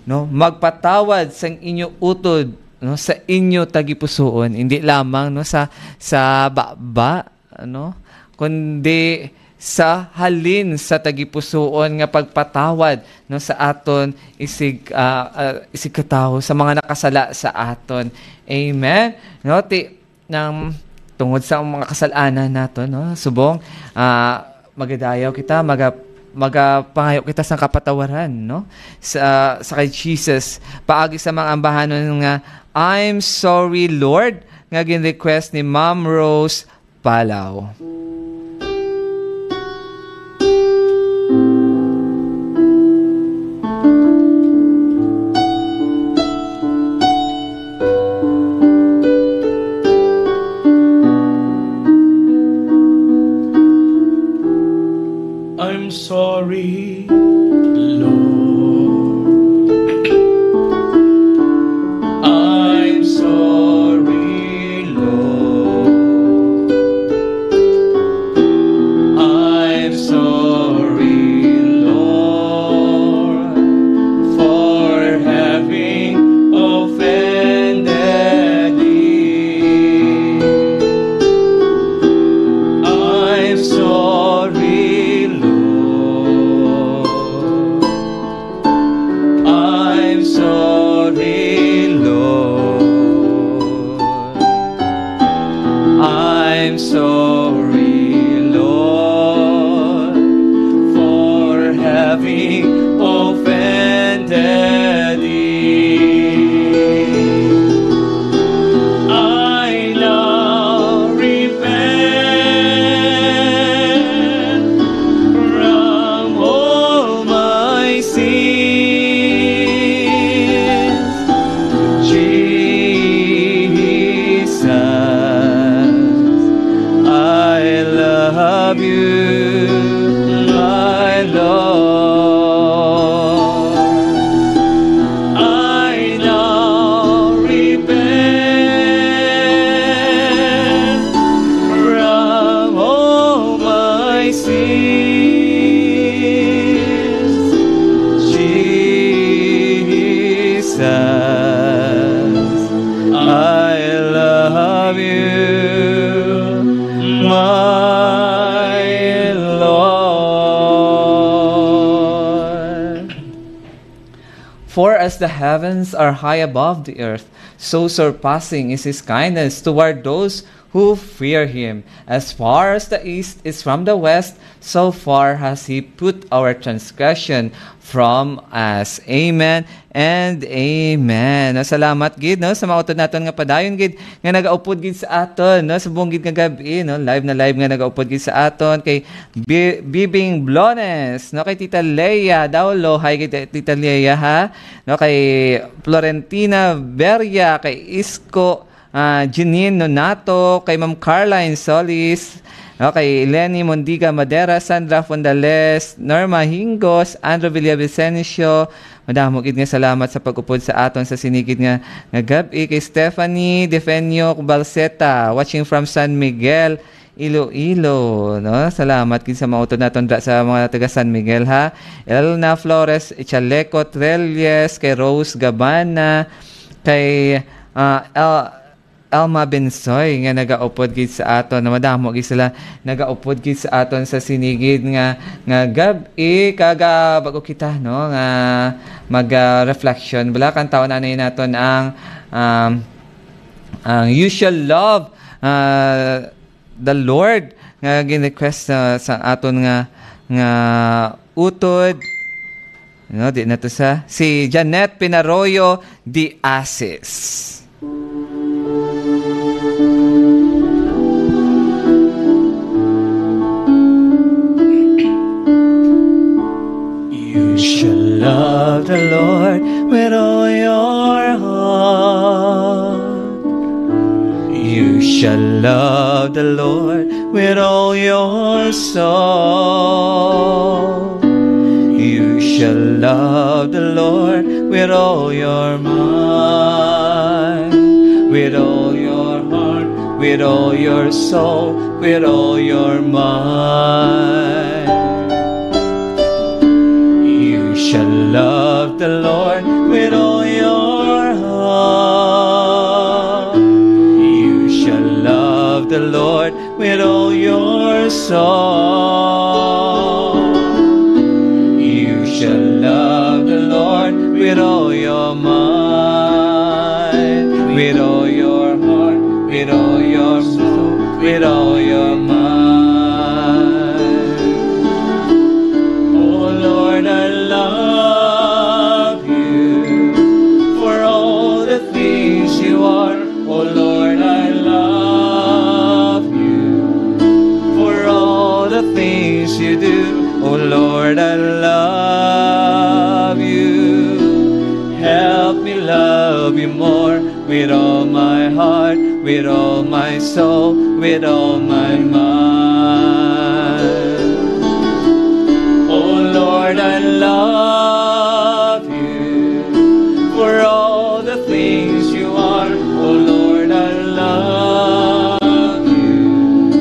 No, magpatawad sang inyo utod, no, sa inyo tagipusoon, hindi lamang no sa baba, no, kundi sa halin sa tagipusoon nga pagpatawad no sa aton isig katawo sa mga nakasala sa aton. Amen. No, tungod sa mga kasalanan nato, no, subong magadayaw kita, magapangayo kita sa kapatawaran, no, sa kay Jesus paagi sa mga ambahanon nga I'm sorry Lord nga gin-request ni Ma'am Rose Palaw. I'm sorry, Lord. I'm sorry, Lord. I'm sorry, Lord, for having offended thee. I'm sorry, Lord. I'm sorry, Lord. I'm sorry, Lord, for having offended thee. I now repent from all my sins. Jesus, I love you, my Lord. I now repent from all my sins. Jesus, I love you, my Lord. For as the heavens are high above the earth, so surpassing is His kindness toward those who fear Him. As far as the east is from the west, so far has He put our transgression from us. Amen and amen. No, salamat gid, no, sa mga utod naton nga padayon gid nga nagaupod gid sa aton, no, sa buong gid nga gabi, no, live nga nagaupod gid sa aton kay Bibing Blones, no, kay Tita Leia Daulo, hi kay Tita Leia, ha, no, kay Florentina Beria, kay Isko Janine Nonato, kay Ma'am Caroline Solis, no, kay Lenny Mondiga Madera, Sandra Fondales, Norma Hingos, Andrew Villavicencio. Madamo gid nga salamat sa pag-upod sa aton sa sinigid nga gabi, kay Stephanie Defenio Balseta, watching from San Miguel, Iloilo, no, salamat gid sa mga utod naton sa mga taga San Miguel, ha. Elna Flores Echaleco Trelles, kay Rose Gabana, kay Alma Bensoy nga nagaupod gid sa aton, na madamo gid sila nagaupod gid sa aton sa sinigid nga gabi kaga bago kita, no, nga mag-reflection bala kan taon anay naton ang You Shall Love the Lord nga gin-request sa aton nga utod, no, di na to sa si Janet Pinaroyo de Asis. You shall love the Lord with all your heart. You shall love the Lord with all your soul. You shall love the Lord with all your mind, with all your heart, with all your soul, with all your mind. You shall love the Lord with all your heart. You shall love the Lord with all your soul. You shall love the Lord with all your mind, with all your Oh Lord, I love you. Help me love you more with all my heart, with all my soul, with all my mind. Oh Lord, I love you for all the things you are. Oh Lord, I love you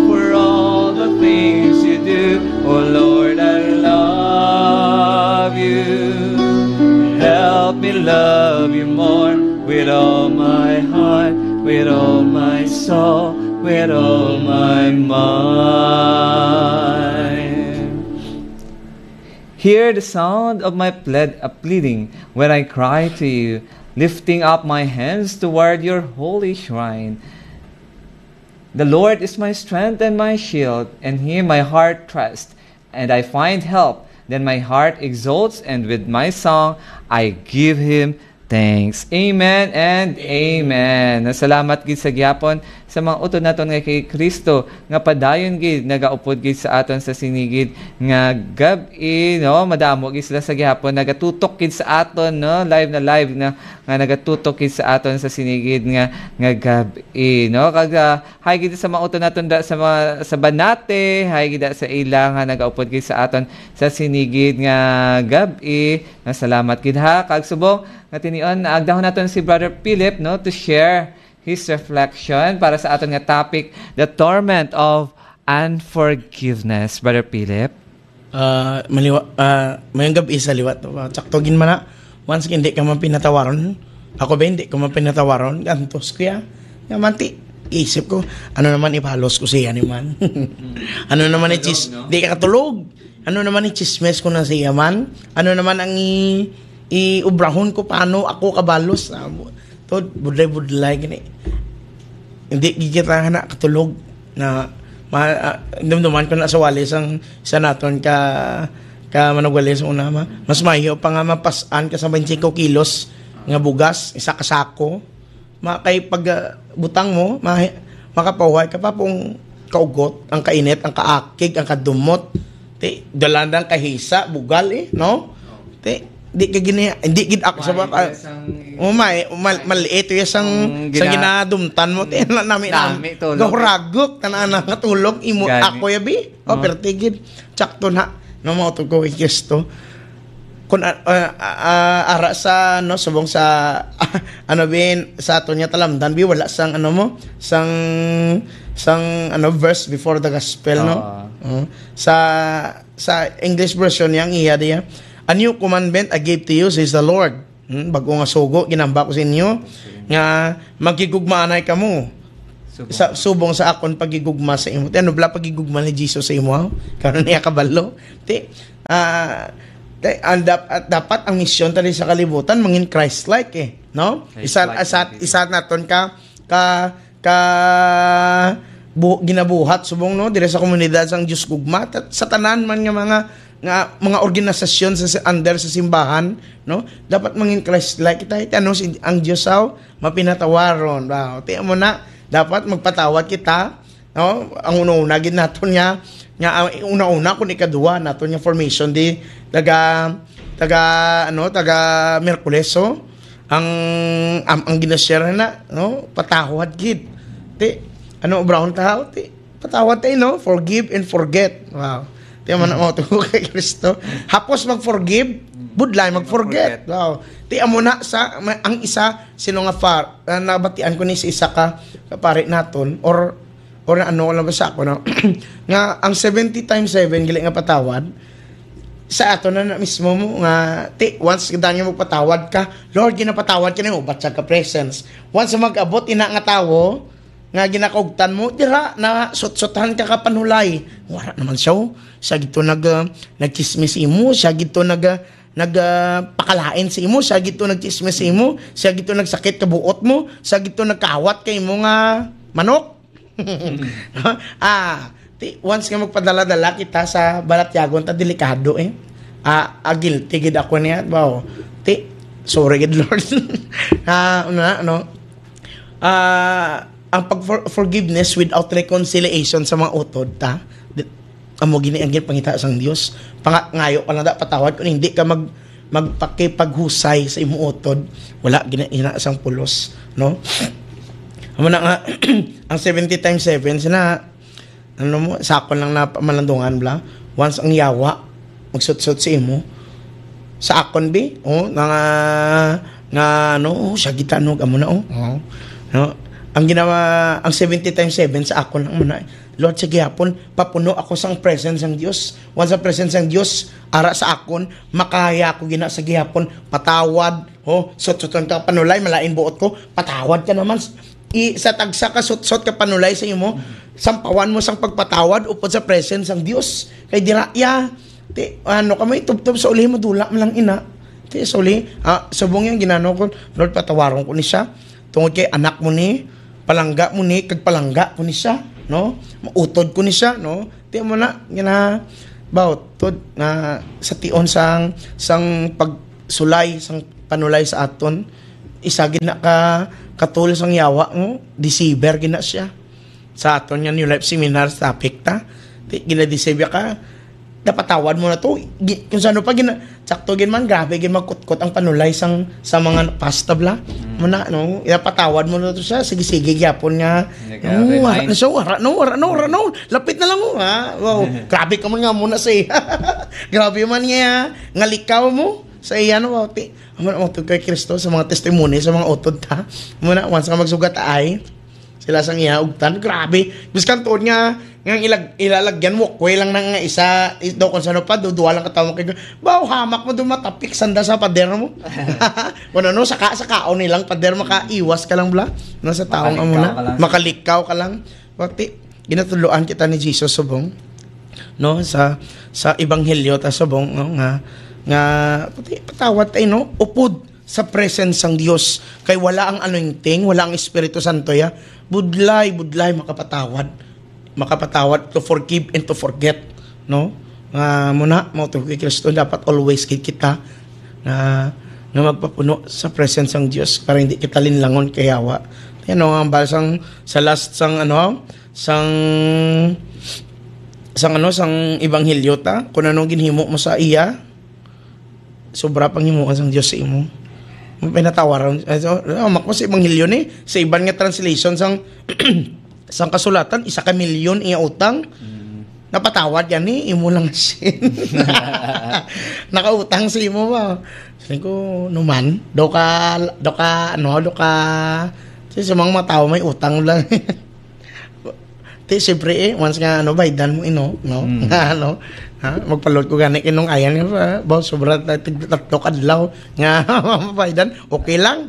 for all the things you do. Oh Lord, I love you. Help me love you more with all my heart, with all my soul, with all my mind. Hear the sound of my pleading when I cry to you, lifting up my hands toward your holy shrine. The Lord is my strength and my shield, and Him my heart trusts, and I find help. Then my heart exalts, and with my song I give Him thanks. Amen and amen. Nasalamat gid sa gyapon sa mga utod naton nga kay Kristo nga padayon gid nagaupod gid sa aton sa sinigid nga gab-i, no, madamo gid sila sa gyapon nagatutok gid sa aton, no, live na nga nagatutok gid sa aton sa sinigid nga gab-i, no, kag hay gid sa mga utod naton da sa mga sa Banate, hay gid sa ila nga nagaupod gid sa aton sa sinigid nga gab-i. Nasalamat gid ha kag subong nga tinion naagdahon naton si Brother Philip, no, to share his reflection para sa aton nga topic, the torment of unforgiveness. Brother Philip. Mayang gabi sa liwat. Tsaktogin man na. Once hindi ka man pinatawaron, ako ba hindi ko man pinatawaron, gantos kaya, manti, isip ko, ano naman ipalos ko siya ni man. Ano naman di ka katulog. Ano naman chismes ko na siya man. Ano naman ang iubrahon ko paano ako kabalos. To budlay gini. Hindi kita na katulog na dumduman ko na sa wali sa naton ka manugwali sa una mas mahiyo pa nga mapasan ka sa 25 kilos nga bugas isa ka sako kay pag butang mo makapahuay ka pa pong kaugot ang kainit ang kaakig ang kadumot dalandang kahisa bugal no di ka gini hindi gid ako sa baka maliit yung sa ginadumtan mo nami gahuragok tanan nga tulog imo ako yabi pertigid tsakto na no mo to ko Kristo kun ara sa no subong sa sa ato niya talamdan bi wala sang sang verse before the gospel no sa English version yang iya diya. A new commandment I gave to you, says the Lord. Bago nga sugo, ginamba ko sa inyo, nga magigugmaanay ka mo. Subong sa akon pagigugma sa imo. Ano bala pagigugma ni Jesus sa imo? Karon niya kabalo. Dapat ang misyon tali sa kalibutan, mangin Christ-like no? Isa naton ginabuhat subong no dire sa komunidad sang Dios gugma sa tanan man nga mga organisasyon sa under sa simbahan no dapat mangin Christ-like kita ang Dios mapinatawaron tiyan mo na dapat magpatawad kita no ang una gid naton nga una kun ikaduha naton nga formation di taga Miyerkules ang ginashare na no patawad gid brown tao patawad tayo no forgive and forget tiyan mo na mo kay Kristo hapos mag-forgive budlay mag-forget tiyan mo na sa ang isa sino nga nabatian ko ni si isa ka pare naton or lang ba sa ako no nga ang 70 times 7 gali nga patawad sa ato na mismo mo nga once kadang mo patawad ka Lord ginapatawad ka nimo batsa ka presence once mag-abot ina nga tawo nga ginakaugtan mo dira na sot-sotan ka kapanulay wala naman siya siya gito nagchismis imo siya gito nagpakalain sa imo siya gito nagchismis sa imo siya gito nagsakit ka buot mo siya gito nagkawat kay imo nga manok once nga magpadala-dala kita sa balatyagon ta delikado guilty gid ako niya sorry gid Lord ang forgiveness without reconciliation sa mga utod amo gini ang pangita sang Dios. Ngayo ka lang da patawad kung hindi ka magpakipaghusay sa imong utod, wala gina sang pulos, no? Amo na nga ang 70 times 7 sina ano mo sakon lang na malandungan bla. Once ang yawa magsut-sut sa imo sa akon bi, nga ano siya gitanog amo na no? Ang ginawa ang 70 times 7 sa akon lang muna. Lord, sa gihapon, papuno ako sang presence ng Dios. Once sa presence ng Dios, ara sa akon, makaya ko gina sa gihapon, patawad, sut-suton ka panulay, malain buot ko, patawad ka naman. Sa tagsa ka sut-sut ka panulay sa imo, sampawan mo sang pagpatawad upod sa presence ng Dios. Kay dira kamay tubtob sa uli madula man lang ina. Sa uli, subong yang ginano ko, Lord, patawaron ko ni siya. Tungod kay anak mo ni, palangga mo ni, kagpalangga ko ni siya, no? Mautod ko ni siya, no? Di mo na, tod na sa tion sang pagsulay, sang panulay sa aton, isa gina katul sang yawa mo, deceiver gina siya. Sa aton yan yung life seminar topic ta, gina-deceiver ka, napatawad mo na to. Kung saan pa saktogin man, grabe gin magkutkot ang panulay sa mga pastabla. Muna, no? Napatawad mo na to siya. Sige, gyapon nga. Wara na siya. Wara no. Lapit na lang mo, ha? Wow. Grabe ka man nga muna sa iya. Grabe man nga. Ngalikaw mo sa iya, no? Muna, utod kay Kristo sa mga testimony, sa mga utod ta. Muna, once ka magsugat ay, sila sang iya, ugtan. Grabe. Biskan tuon nga, ilalagyan mo, kuwi lang nang isa, daw kung saan pa, duwa lang katawang kayo, hamak mo dumatapik, sanda sa pader mo. Kung ano, sa kaon nilang pader, makaiwas ka lang bla, no, sa taong amo na, makalikaw ka lang. Bakit, ginatuluan kita ni Jesus subong, no, sa ebanghelyo, ta subong, no, nga, patawad tayo, no, upod sa presence ng Diyos, kay wala ang anointing, wala ang Espiritu Santo, ya, budlay, makapatawad, to forgive and to forget, no? Muna, mauto kay Kristo, dapat always kita na magpapuno sa presence ng Diyos para hindi kita linlangon kay yawa. Yan ang basang sa last sang ebanghelyo ta, kung anong ginhimo mo sa iya, sobra pang himuan sang Diyos sa imo. Pinatawaran makmo sa ebanghelyo ni sa iban nga translation sang sang kasulatan 1,000,000 iya utang napatawad yan ni imo lang sin. Nakautang sa imo ba sabi ko numan do ka sa mga tao may utang lang. Siyempre once nga baydan mo no magpalod ko gani kinong ayan ba sobra tatlo kadlaw nga baydan okay lang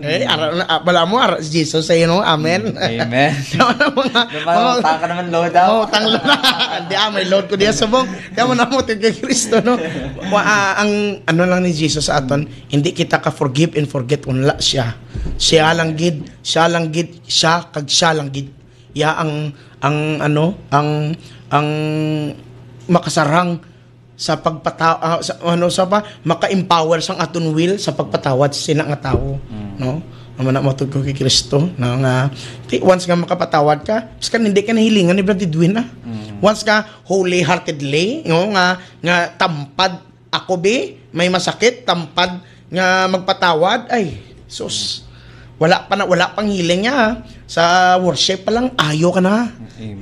bala mo si Jesus say amen. Amen. Utang ka naman load daw. Utang load hindi may load ko diya subong kaya mo na mo kay Kristo no. Ang lang ni Jesus sa aton hindi kita ka forgive and forget unla siya lang gid kag siya lang gid ya ang makasarang sa maka-empower sang aton will sa pagpatawad sa sina nga tawo, no? Amana mo tugod kay Kristo nga once nga makapatawad ka, biskan hindi ka nahilingan ni Brad Edwin Once ka wholeheartedly, no, nga tampad ako may masakit, tampad nga magpatawad, ay sus. Wala pang healing niya. Sa worship pa lang ayo ka na. Amen.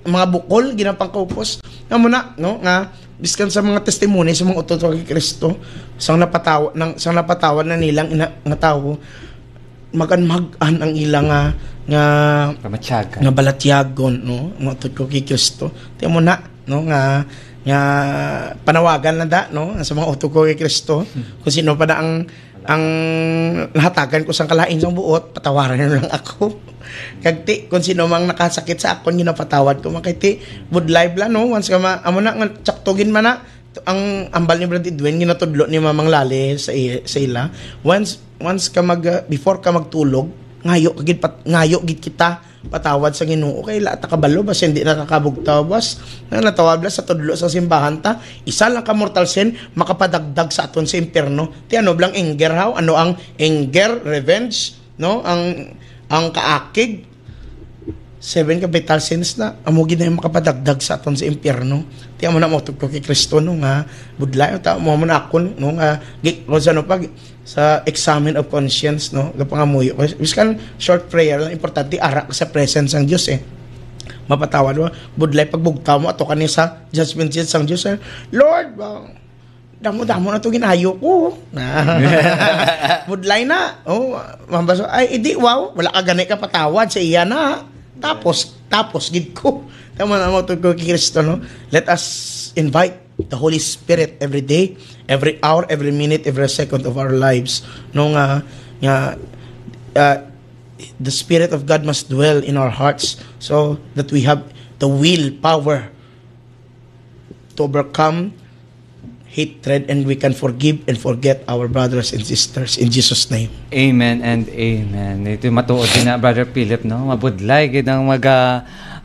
Mga bukol ginapang kaupos. Nga muna no nga biskan sa mga testimony sa mga utot kay Kristo sang napatawad na nilang nga tawo magan ang ilang nga pamatyagan nga balatyagon no mga utot kay Kristo. Tiyan mo na no nga panawagan na da no sa mga utot kay Kristo kung sino pa na ang nahatagan ko sang kalain sang buot, patawaran nyo lang ako. Kagti, kung sino mang nakasakit sa akon, ginapatawad ko. Makiti, would live lang, no? Once ka amo na, tsaktugin man na, ang ambal ni Brad Edwin, ginatudlo ni Mamang Lali sa ila. Once ka before ka magtulog, ngayo gid kita, patawad sa Ginoo kay lata kabalo bas hindi nakakabugtaw bas natawad sa tudlo sa simbahan ta isa lang ka mortal sin makapadagdag sa aton sa impierno ti ano blang anger ang anger revenge no ang kaakig 7 capital sins na amo gid na yung makapadagdag sa aton sa impyerno. Ti amo na mo tugtog kay Kristo no nga budlay ta mo man akon no nga ano pag sa examine of conscience no gapangamuyo. Biskan short prayer lang importante ara sa presence ng Dios mapatawad mo budlay pagbugtaw mo ato kani sa judgment seat sang Dios Lord damo-damo na to ginayo ko budlay na mambaso ay idi wow wala ka gani ka patawad sa iya na tapos gid ko tama na mo to kay Kristo no. Let us invite the Holy Spirit every day, every hour, every minute, every second of our lives no nga the Spirit of God must dwell in our hearts so that we have the will power to overcome hatred and we can forgive and forget our brothers and sisters in Jesus' name. Amen and amen. Ito matuod din na Brother Philip no, mabudlay gid ang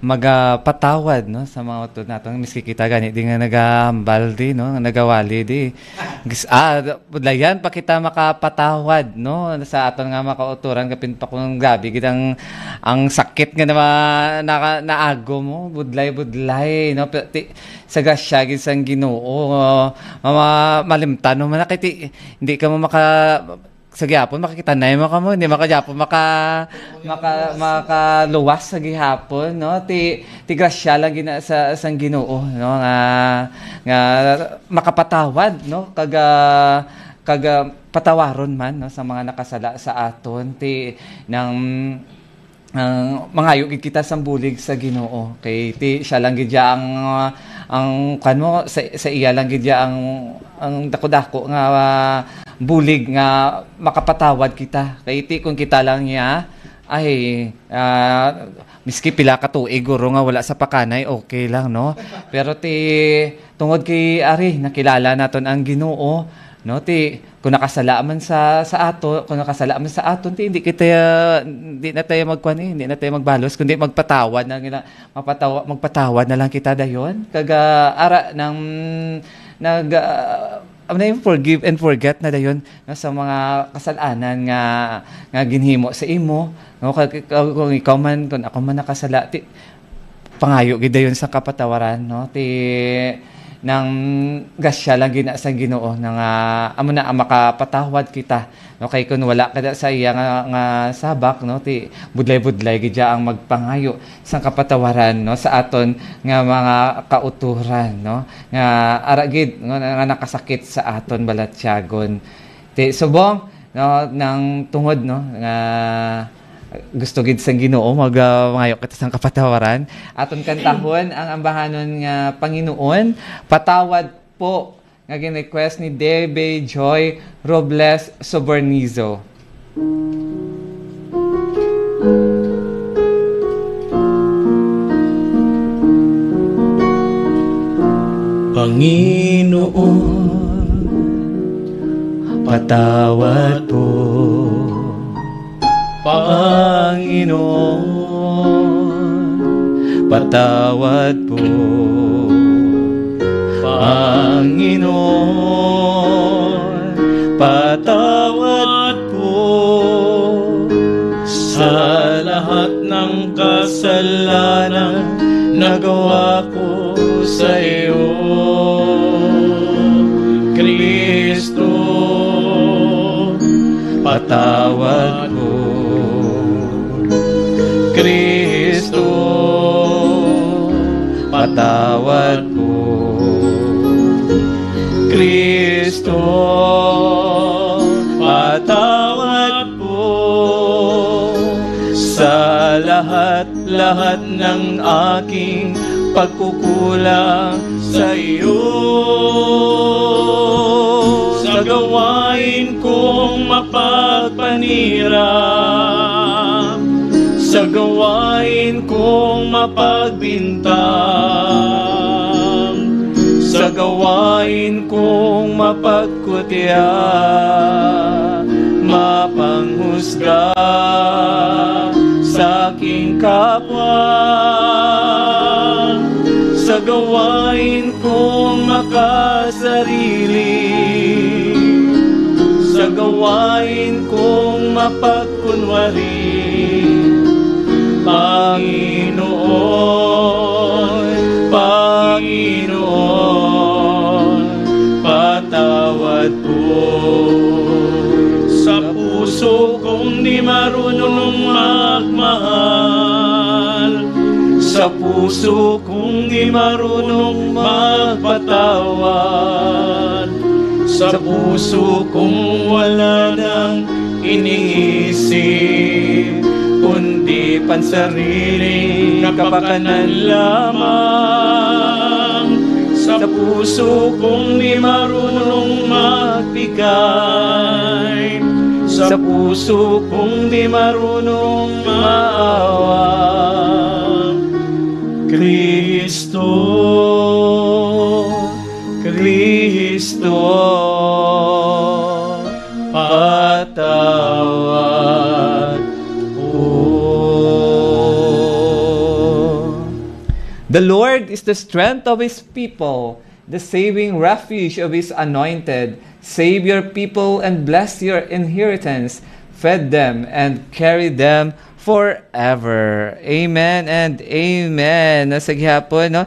magapatawad no sa mga utod naton miski kita gani di nga nagahambal di no nagawali di budlayan pa kita makapatawad no sa aton nga makauturan kapin pa kung gabi gid ang sakit nga naago mo budlay no sa gasya gid sang Ginoo malimtan no man kiti hindi ka mo sa gihapon makikita na mo kamo hindi makajapon makaluwas sa gihapon no ti grasya lang gina sa sang Ginoo no nga makapatawad no kaga patawaron man no sa mga nakasala sa aton ti nang mangayo gid kita sang bulig sa Ginoo kay ti siya lang gid ang kanmo sa iya lang gid ang dako-dako nga bulig nga makapatawad kita kay iti kung kita lang niya ay miski pila ka tuig guro nga wala sa pakanay okay lang no pero tungod kay ari nakilala naton ang Ginoo no kung nakasala man sa aton hindi na tayo hindi na tayo magbalos kundi magpatawad magpatawad na lang kita dayon kaga ara ng forgive and forget na dayon no, sa mga kasalanan nga ginhimo sa imo no kung ikaw man kung ako man nakasala pangayo gid dayon sa kapatawaran no nang gasya lang gina sa Ginoo nang amo na makapatawad kita no kay kun wala kada sa iya nga sabak no budlay gid ang magpangayo sa kapatawaran no sa aton nga mga kauturan no nga ara gid nga nakasakit sa aton balatyagon subong no nang tungod no nga gusto gid sang Ginoo magayo kita sang kapatawaran aton kantahon ang ambahanon nga Panginoon patawad po nga gin-request ni Debe Joy Robles Sobornizo. Panginoon patawad po Panginoon, patawad po. Panginoon, patawad po sa lahat ng kasalanan nagawa ko sa iyo, Kristo, patawad po. Kristo, patawad po. Kristo, patawad po sa lahat ng aking pagkukulang sa iyo. Sa gawain kong mapagpanira, sa gawain kong mapagbintang, sa gawain kong mapagkutya, mapanghusga sa aking kapwa, sa gawain kong makasarili, sa gawain kong mapagkunwari, Panginoon, Panginoon, patawad po. Sa puso kong di marunong magmahal, sa puso kong di marunong magpatawad, sa puso kong wala nang iniisip, kundi pansariling kapakanan lamang. Sa puso kong di marunong magbigay, sa puso kong di marunong maawa. Kristo, Kristo, patawad po. The Lord is the strength of His people, the saving refuge of His anointed. Save your people and bless your inheritance. Feed them and carry them forever. Amen and amen. No, sa gihapon, no?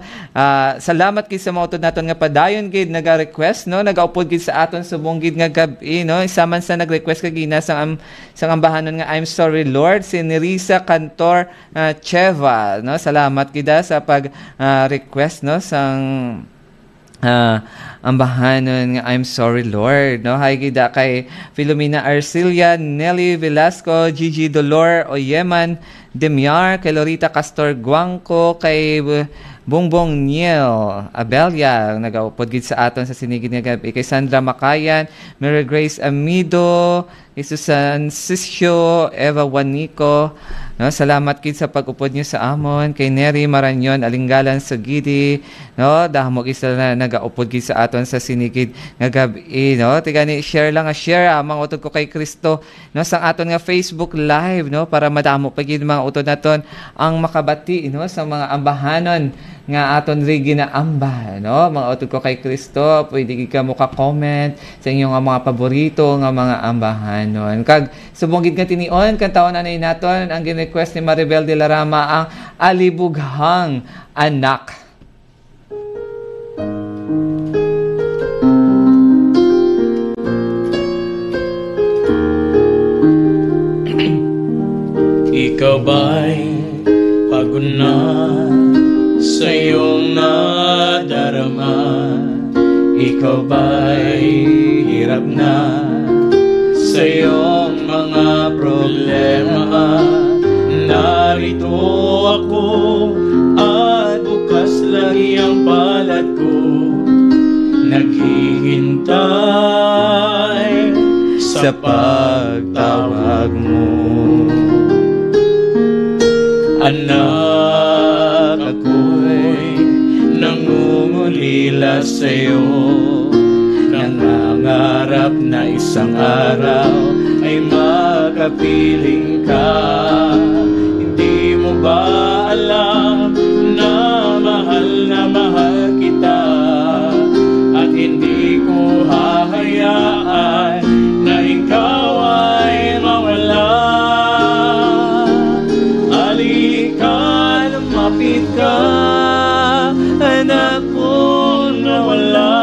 Salamat kay sa mga utod naton nga padayon gid naga-request, no? Nagaupod gid sa aton subong gid nga gabi, no? Isa man sa nag-request kay gina sang ambahanon nga I'm sorry Lord, si Nerissa Cantor Cheva, no? Salamat gid sa pag request, no, sang ambahanon nga I'm sorry Lord, no? Hay gida kay Filomena Arcilia, Nelly Velasco, Gigi Dolor Oyeman Demiar, kay Lorita Castor Guangco, kay Bongbong Niel Abelia, nagaupod gid sa aton sa sinigid nga gabi, kay Sandra Makayan, Mary Grace Amido, kay Susan Sisio, Eva Juanico, no? Salamat gid sa pag-upod niyo sa amon, kay Neri Maranyon Alinggalan Sagidi, no? Dahmo gid na nagaupod gid sa aton sa sinigid nga gabi, no? Tigani share lang share mga utod ko kay Kristo, no, sa aton nga Facebook live, no, para madamo pa gid mga utod naton ang makabati, no, sa mga ambahanon nga aton ri ginaamba, no, mga utod ko kay Kristo. Pwede gid ka mo ka-comment sa inyong mga paborito nga mga ambahanon. Kag subong gid nga tinion kan taon anay naton ang gin-request ni Maribel de la Rama, ang Alibughang Anak. Ikaw ba'y pagod na sa iyong nadarama? Ikaw ba'y hirap na sa iyong mga problema? Narito ako at bukas lagi ang palad ko, naghihintay sa pagtawag mo. Anak, ako'y nangungulila sa'yo, nangangarap na isang araw ay makapiling ka. Hindi mo ba alam na mahal kita, at hindi ko hahayaan na ikaw ay mawala. Lumapit ka, anak kong nawala.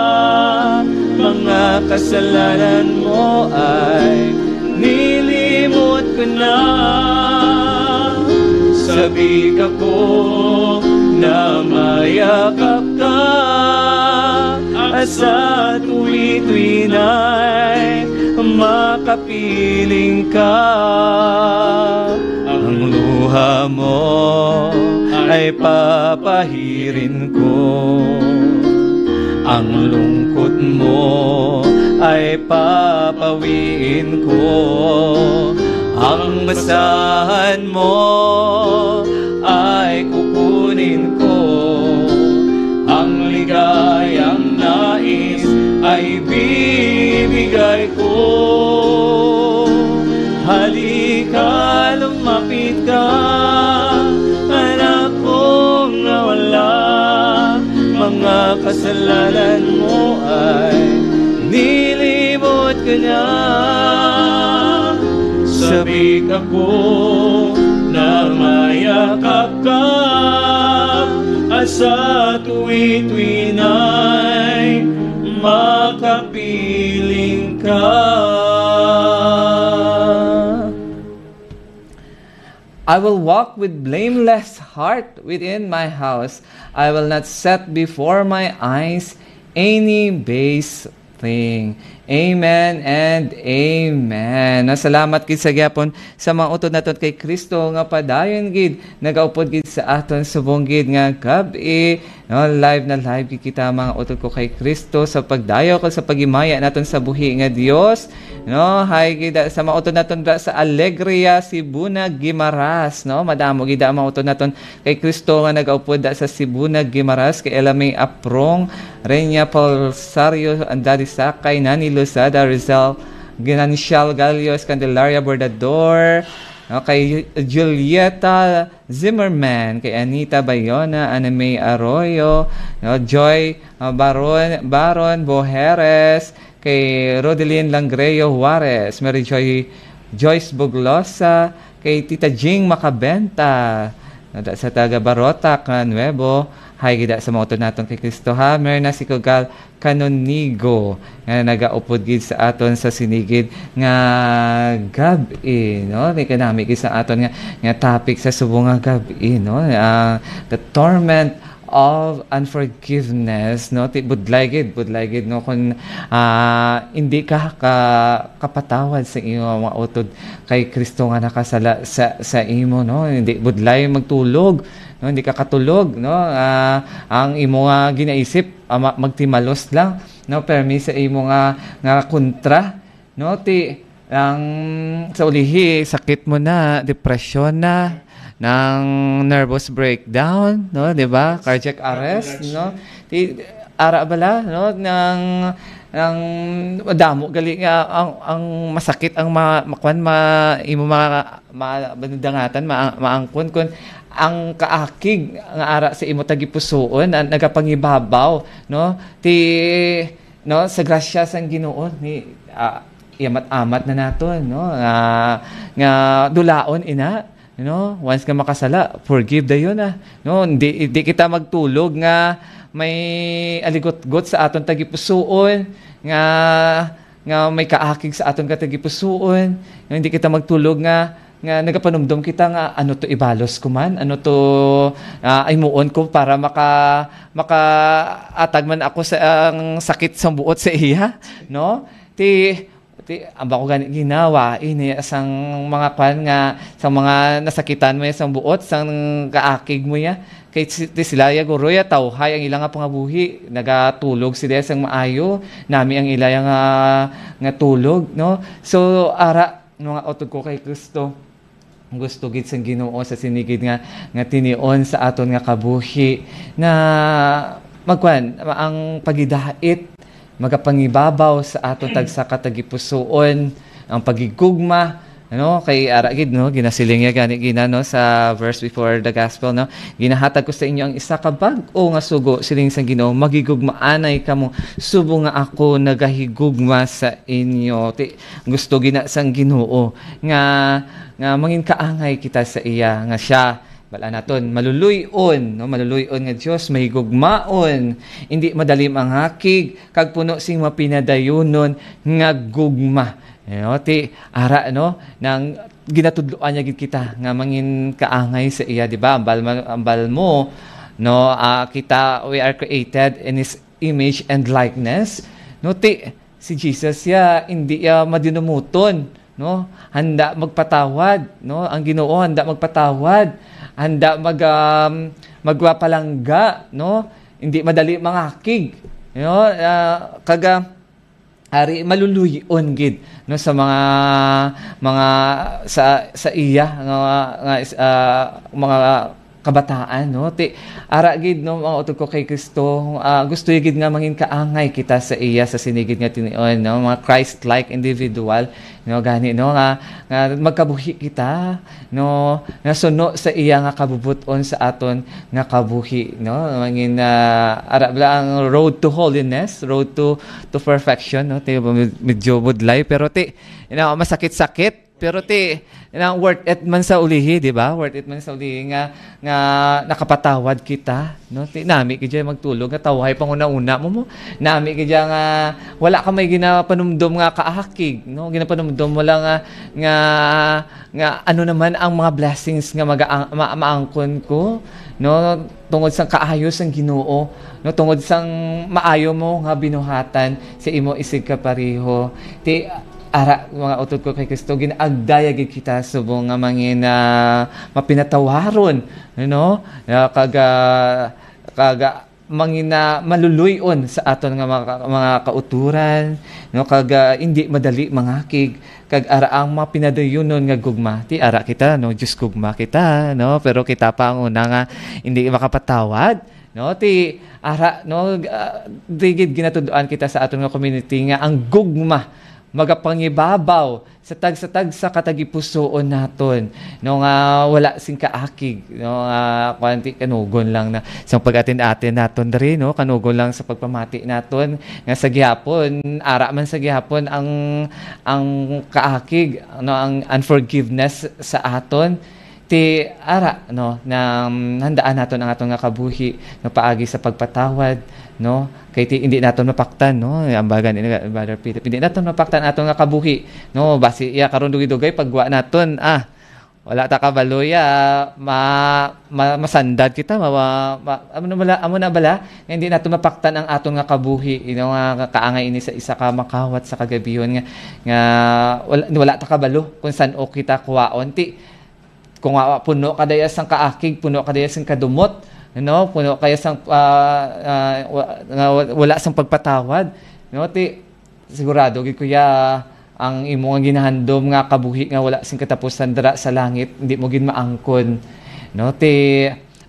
Mga kasalanan mo ay nilimot ko na. Sabik ako na mayakap ka, at sa tuwi-tuwi na'y makapiling ka. Ang luha mo ay papahirin ko, ang lungkot mo ay papawiin ko, ang basahan mo ay kukunin ko, ang ligayang nais ay bibigay ko. Halika, lumapit ka, anak kong nawala. Mga kasalanan mo ay nilimot ka na. Sabik ako na maya yakap ka, at sa tuwi-tuwi na'y makapiling ka. I will walk with blameless heart within my house. I will not set before my eyes any base thing. Amen and amen. Salamat gid sa gyapon sa mga utod naton kay Kristo nga padayon gid nagaupod gid sa aton subong gid nga gabi. No, live na live gid kita mga utod ko kay Kristo sa pagdayo ko sa pagimaya naton sa buhi nga Dios. No, hay gid sa mga utod naton sa Alegria, Sibuna, Guimaras, no? Madamo gid ang mga utod naton kay Kristo nga nagaupod sa Sibuna, Guimaras, kay Elamay Aprong, Renya Palsario, Andadi Sakay, Nani Luzada, Rizal, Ginansyal, Galios, Candelaria, Bordador, kay Julieta Zimmerman, kay Anita Bayona, Anime Arroyo, Joy Baron Boheres, kay Rodelyn Langreo Juarez, Mary Joyce Buglosa, kay Tita Jing Macabenta, sa taga Barotac, Nuevo, hay gida sa mga utod naton kay Kristo ha. Meron na si Kugal Canonigo nga nagaupod gid sa aton sa sinigid nga gabi, no? Di kanami gid sa aton nga topic sa subong nga gabi, no? The torment of unforgiveness, no? Budlay gid no kung hindi ka kapatawad sa imo mga utod kay Kristo nga nakasala sa imo, no? Hindi budlay magtulog, no? Hindi ka katulog, no? Ang imo nga ginaisip magtimalos lang, no? Permi sa imo nga kontra, no? Ang sa ulihi sakit mo na, depression na, ng nervous breakdown, no, 'di ba? Cardiac arrest, no? Ara bala, no, ng damo gali nga ang masakit ang imo banudangatan maangkon kun ang kaakig nga ara sa imo tagipusoon nagapangibabaw, no? No, sa grasya sang Ginoo ni iamat-amat na naton, no? Nga dulaon ina, you know, once ka makasala, forgive dayon no? Hindi kita magtulog nga may aligot-got sa aton tagipusoon, nga may kaakig sa aton tagipusoon, hindi kita magtulog nga nagapanumdum kita nga ano to ibalos ko man, ano to aymuon ko para maka-atag man ako sa ang sakit sa buot sa iya, no? Amba ko gani ginawa ini sang mga pan nga sa mga nasakitan mo sa buot sang kaakig mo ya kay sila ya guro ya tawhay ang ilang nga pangabuhi nagatulog sila sang maayo nami ang ilaya nga tulog, no? So ara mga utod ko kay Kristo, gusto gid sang Ginoo sa sinigid nga tinion sa aton nga kabuhi na magkuan ang pagidait magapangibabaw sa aton tagsa katagipusoon ang pagigugma, no? Kay ara gid, no, ginasiling ya gani gina, no, sa verse before the gospel, no, ginahatag ko sa inyo ang isa ka bag-o nga sugo siling sang Ginoo, magigugmaanay kamo subo nga ako nagahigugma sa inyo. Gusto gina sang Ginoo nga mangin kaangay kita sa iya nga siya bala naton maluluyon, no, maluluyon nga Dios mahigugmaon, hindi madali manghakig kag puno sing mapinadayunon nga gugma, no? Ara, no, nang ginatudloan niya gid kita nga mangin kaangay sa iya, di ba? Ambal mo, no, kita we are created in His image and likeness, no? Si Jesus ya hindi madinumuton, no? Handa magpatawad, no? Ang Ginoo handa magpatawad, handa magwapalangga, no? Hindi madali mangakig, no? Kaga ari maluluyon gid, no, sa mga sa iya mga kabataan, no? Ara gid, no, mga utod ko kay Kristo, gusto gid nga mangin kaangay kita sa iya sa sinigid nga tinion, no, mga Christ-like individual, no, gani, no, nga magkabuhi kita, no, nasuno sa iya nga kabubuton sa aton nga kabuhi, no, mangin ara bala ang road to holiness, road to perfection, no, medyo budlay pero masakit-sakit pero na worth it man sa ulihi, di ba? Worth it man sa ulihi nga nakapatawad kita, no? Nami kaya magtulog nga tawhay panguna-una mo. Nami kaya nga wala ka may ginapanumdum nga kaakig, no? Ginapanumdum wala nga ano naman ang mga blessings nga maangkon ko, no? Tungod sang kaayos ang Ginoo, no? Tungod sang maayo mo nga binuhatan sa imo isig ka pareho. Ara mga utod ko kay Kristo ginagdayag kita subong nga mangin mapinatawaron, no? Kaga mangina maluluyon sa aton nga mga kauturan, no? Kaga hindi madali mangakig kag ara ang mapinadayonon nga gugma. Ara kita, no? Diyos gugma kita, no? Pero kita pa ang una nga hindi makapatawad, no? Ara, no? Digid ginatuduan kita sa aton nga community nga ang gugma magapangibabaw sa tag-sa katagipusoon naton, no nga wala sing kaakig, no kwanti kanugon lang na sa pag-atin-atin naton diri, no kanugon lang sa pagpamati naton nga sa gihapon ara man sa gihapon ang kaakig, no ang unforgiveness sa aton ara, no na handaan naton ang aton nga kabuhi no paagi sa pagpatawad, no kay hindi naton mapaktan, no ambagan ini Brother Philip, hindi naton mapaktan aton nga kabuhi, no basi iya karon dugay-dugay pagwa naton wala ta kabaloya masandad kita amo na bala hindi naton mapaktan ang aton nga kabuhi, nga kaangay ini sa isa ka makawat sa kagabiyon nga wala ta kabalo kung san o kita kuwaon kung puno kadaya sang kaakig, puno kadaya sang kadumot, no? Puno kaya sang wala sang pagpatawad, no? Sigurado gid kuya ang imo nga ginahandom nga kabuhi nga wala sing katapusan dira sa langit, hindi mo gid maangkon, no?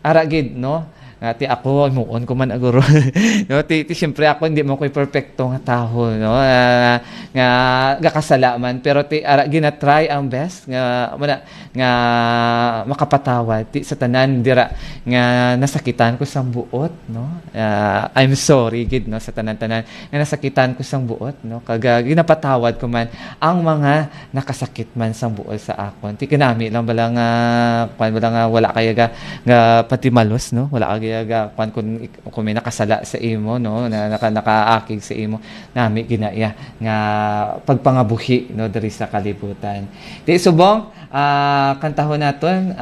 Ara gid, no? Ako muon ko man aguro no siyempre ako hindi mo ko'y perfecto nga taho, no nga kasala man, pero ara ginatry ang best nga makapatawad sa tanan dira nga nasakitan ko sang buot, no I'm sorry gid, no sa tanan-tanan nga nasakitan ko sang buot, no kaga ginapatawad ko man ang mga nakasakit man sang buot sa akon. Kinami lang bala nga wala kaya nga pati malos, no wala kaya kung may nakasala sa imo, no nakaakig sa imo, nami ginaya nga pagpangabuhi, no diri sa kalibutan. Subong kantahon naton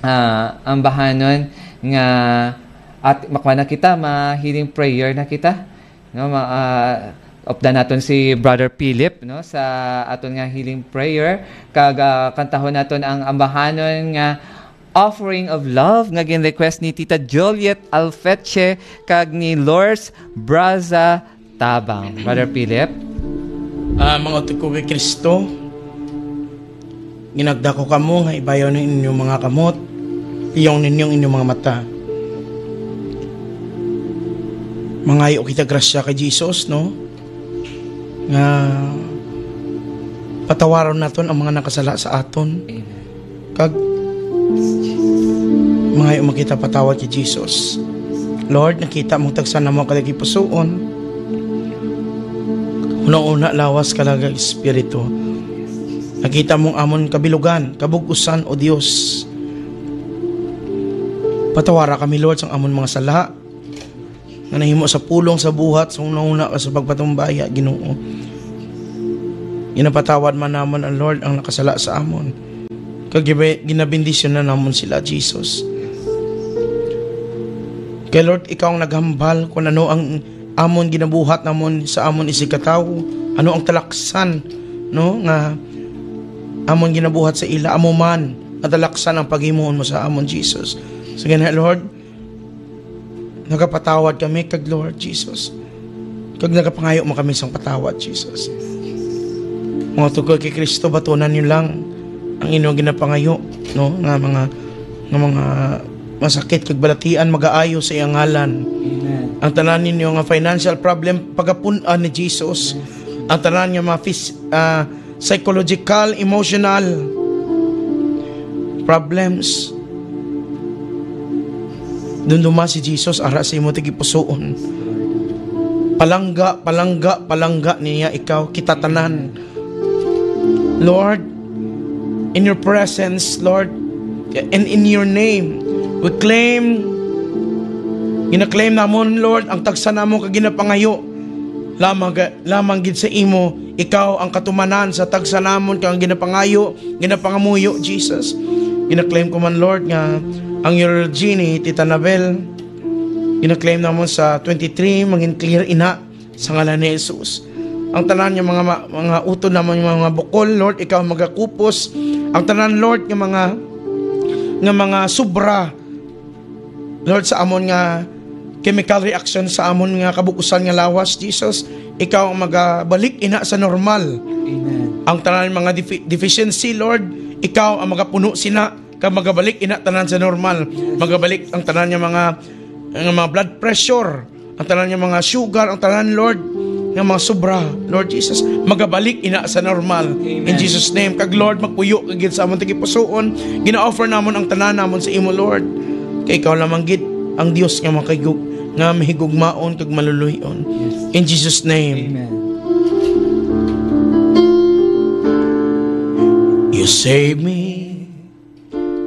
ang bahanon nga at makwana kita ma-healing prayer na kita, no opda naton si Brother Philip, no sa aton nga healing prayer kag kantahon naton ang ambahanon nga Offering of Love nga gin-request ni Tita Juliet Alfeche kag ni Lors Braza Tabang. Brother Philip, mga utod kay Kristo, ginagdako kamo nga ibayaw ng inyong mga kamot, iyong ninyong inyong mga mata. Mangayo kita grasya kay Jesus, no? Nga patawaron naton ang mga nakasala sa aton. Kag mangayo makita patawad kay Jesus. Lord, nakita mong tagsan na mo kalagipusoon. Una-una lawas kalaga espiritu. Nakita mong amon kabilugan, kabugusan o Dios. Patawara kami, Lord, sa amon mga sala nga nahimo sa pulong sa buhat sa una-una ka sa pagpatumbaya, Ginoo. Ginapatawad man namon ang Lord ang nakasala sa amon. Kag ginabindisyon na namon sila, Jesus. Kay Lord, ikaw ang naghambal kung ano ang amon ginabuhat namon sa amon isigataw, ano ang talaksan, no, nga amon ginabuhat sa ila, amo man natalaksan ang paghimuon mo sa amon, Jesus. So ganyan, Lord, nagapatawad kami kag Lord Jesus. Kag nagapangayo mo kami sang patawad, Jesus. Mga tugol kay Kristo, batunan niyo lang ang inyong ginapangayo, no, nga mga masakit kag balatian mag-aayo sa iyang ngalan. Amen. Ang tanan ninyo nga financial problem pagapun-an ni Jesus. Ang tanan niyo mga psychological, emotional problems. Dunduma si Jesus ara sa imo tigipusoon. Palangga niya ikaw kita tanan. Lord, in your presence, Lord, and in your name. We gina-claim namon, Lord, ang tagsa namon kag ginapangayo lamang gid sa imo. Ikaw ang katumanan sa tagsa namon kag ginapangayo, ginapangamuyo, Jesus. Gina-claim ko man, Lord, nga ang your genie, Tita Nabel, gina-claim namon sa 23 mangin clear ina sa ngalan ni Jesus. Ang tanan niya mga utod namon, yung mga bukol, Lord, ikaw magakupos. Ang tanan, Lord, yung mga sobra, Lord, sa amon nga chemical reaction sa amon nga kabukusan nga lawas, Jesus, ikaw ang magabalik ina sa normal. Amen. Ang tanan mga deficiency, Lord, ikaw ang magapuno sina ka magabalik ina tanan sa normal. Magabalik ang tanan niya mga blood pressure, ang tanan niya mga sugar, ang tanan, Lord, nga mga sobra, Lord Jesus, magabalik ina sa normal. Amen. In Jesus name, kag Lord, magpuyo kagid sa amon tigipusoon. Gina-offer namon ang tanan namon sa imo, Lord. Kay ikaw lamang gid ang Dios nga mahigugmaon kag maluluyon. In Jesus name. Amen. You saved me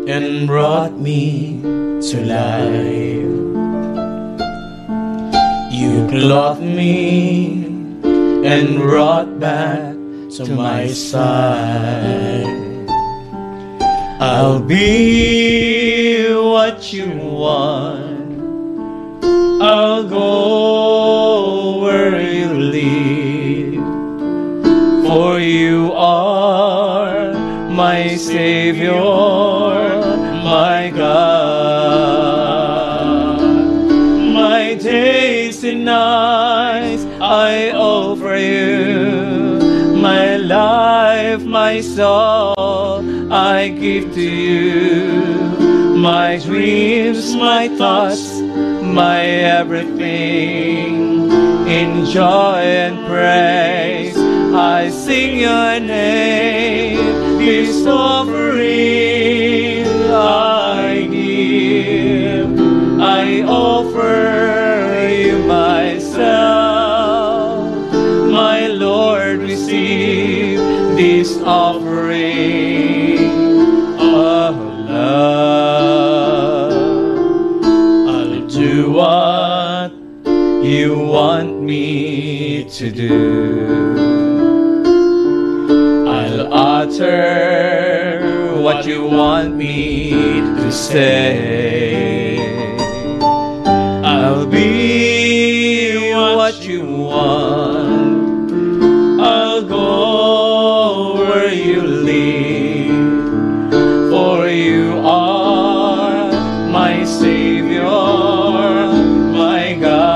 and brought me to life. You clothed me and brought back to my side. I'll be what you want. I'll go where you lead. For you are my Savior, my God. My days and nights I offer you. My life, my soul I give to you. My dreams, my thoughts, my everything. In joy and praise I sing your name. This offering I give. I offer you myself. My Lord, receive this offering of love. I'll do what you want me to do. I'll utter what you want me to say. I'll be what you want. I'll go where you lead. For you are my Savior, my God.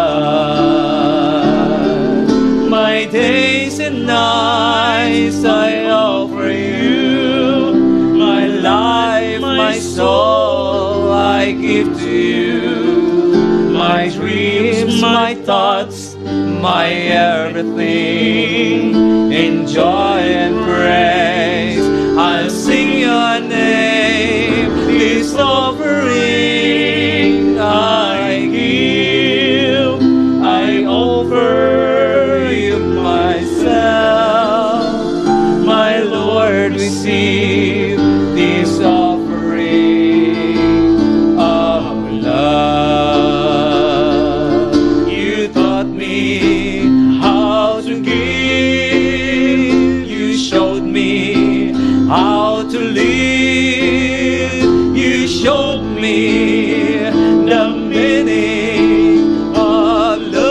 My days and nights I offer you. My life, my soul I give to you. My dreams, my thoughts, my everything. In joy and praise I'll sing your name. This offering I give. I offer you myself. My Lord, receive this offering of love. You taught me how to give. You showed me how to live. You showed me the meaning of love.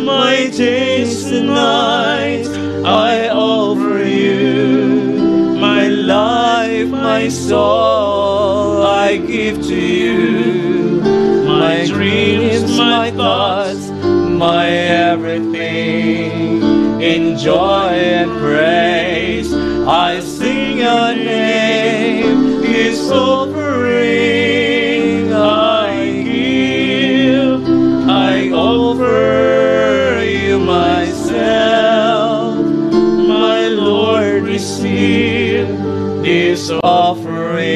My days and nights I offer you. My life, my soul I give to you. My dreams, my thoughts, my everything. In joy and praise I sing your name. This offering I give. I offer you myself. My Lord, receive this offering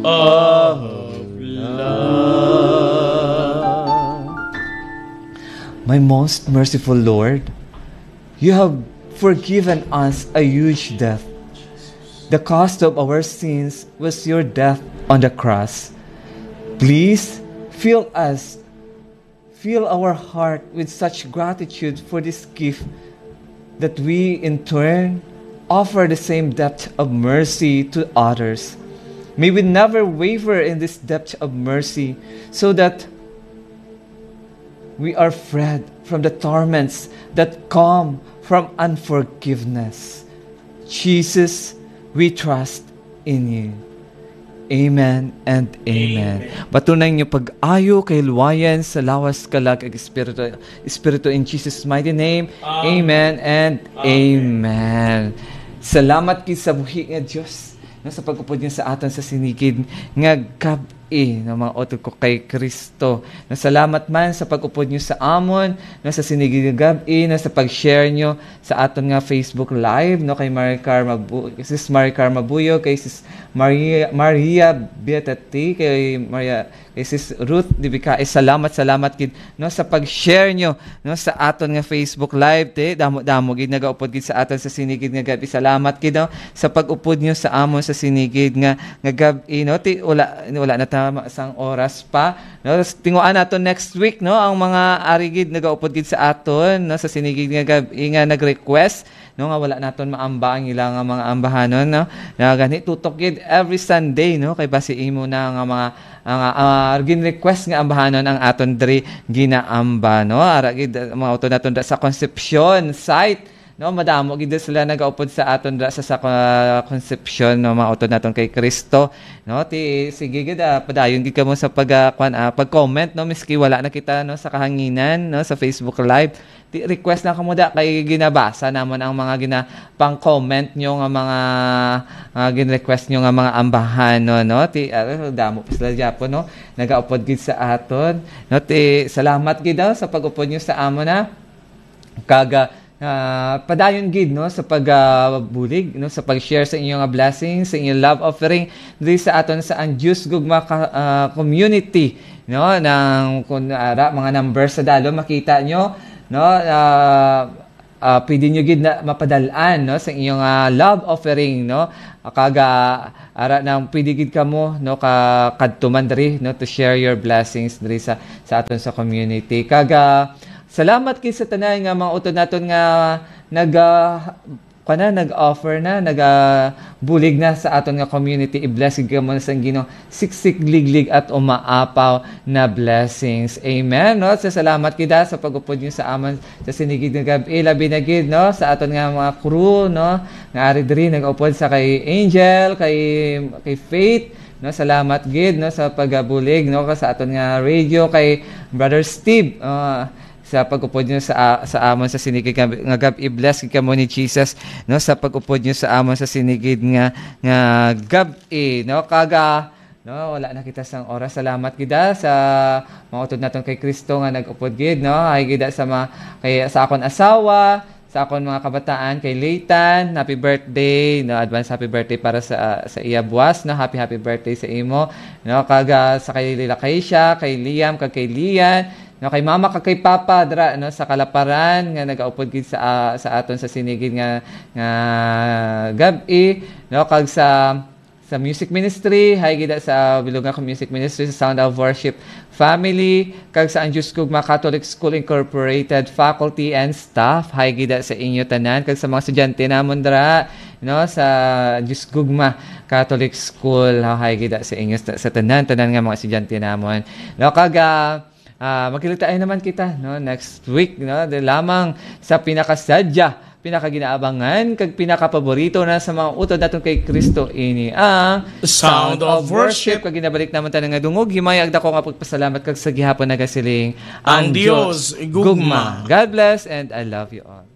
of love. My most merciful Lord, You have forgiven us a huge debt. The cost of our sins was your death on the cross. Please fill our heart with such gratitude for this gift that we in turn offer the same depth of mercy to others. May we never waver in this depth of mercy so that we are freed from the torments that come from unforgiveness. Jesus, we trust in you. Amen and amen. Patunayan niyo pag-ayo kay luwayan sa lawas kalag ag Espiritu in Jesus' mighty name. Amen and amen. Salamat kay sa buhi nga Diyos sa pagupod niya sa aton sa sinigid nga gabi ng mga otod ko kay Kristo. Salamat man sa pag-upod niyo sa amon, sa sinigid nga gabi, sa pag-share niyo sa aton nga Facebook Live, kay Sis Maricar Mabuyo, kay Sis Maria Beatati, kay Sis Ruth Dibika. Salamat gid sa pag-share niyo sa aton nga Facebook Live, damo gid nagaupod gid sa aton sa sinigid nga gabi. Salamat gid sa pag-upod niyo sa amon sa sinigid nga gabi, wala na sang oras pa, tinguan nato next week ang mga arigid nagaupod gid sa aton sa sinigid nga gabi nga nag-request nga wala naton maamba ang ilang mga ambahanon na gani tutok gid every Sunday kay basi imo na nga mga gin-request nga ambahanon ang aton diri ginaamba ara gid mga auto naton sa Concepcion site madamo gid sila nagaupod sa aton sa Concepcion mga auto naton kay Kristo sige gid padayon gid kamo sa pag-comment miski wala na kita sa kahanginan sa Facebook Live request na kamo kay ginabasa namon ang mga pang-comment nyo nga mga gin-request nyo nga mga ambahanon damo pa sila Japon nagaupod gid sa aton salamat gid sa pag-upod nyo sa amon padayon gid sa pagbulig sa pag-share sa inyong blessings, sa inyong love offering diri sa aton sa Anjus Gugma community ng mga numbers sa dalo makita nyo pwede nyo gid na mapadalaan sa inyong love offering ara nang pwede gid kamo kadtuman diri to share your blessings diri sa aton sa community salamat kay sa tanan nga mga utod naton nga nag-offer na bulig na sa aton nga community. I-bless gid mo sa Ginoo siksik liglig at umaapaw na blessings. Amen. Salamat kita sa pag-upod niyo sa amon sa sinigid nga gabi labi na gid sa aton nga mga crew nga ari diri nag-upod sa kay Angel, kay Faith. Salamat gid sa pagabulig sa aton nga radio kay Brother Steve. Sa pag-upod nyo sa amon sa sinigid nga gabi, i-bless ka mo ni Jesus sa pag-upod nyo sa amon sa sinigid nga gabi wala na kita sang oras. Salamat gida sa mga utod naton kay Kristo nga nag-upod gid ay gida sa sa akon asawa, sa akon mga kabataan kay Leighton, happy birthday advance happy birthday para sa iya buwas happy birthday sa imo sa kay Lila Kaisha, kay Liam, kay Lian kay mama kay papa dra sa Kalaparan nga nagaupod gid sa aton sa sinigid nga gabi kag sa music ministry hay gid sa Bilonga Music Ministry sa Sound of Worship family kag sa Anjus Gugma Catholic School Incorporated faculty and staff hay gid sa inyo tanan kag sa mga estudyante namon dra sa Anjus Gugma Catholic School hay gid sa inyo sa tanan nga mga estudyante namon kag magkilitaay naman kita next week lamang sa pinakasadya, pinakaginaabangan kag pinakapaborito na sa mga utod naton kay Kristo ini ang Sound of Worship. Kag ginabalik naman tanan nga dungog himay agda ko nga pagpasalamat kag sa gihapon nagasiling ang Dios gugma. God bless and I love you all.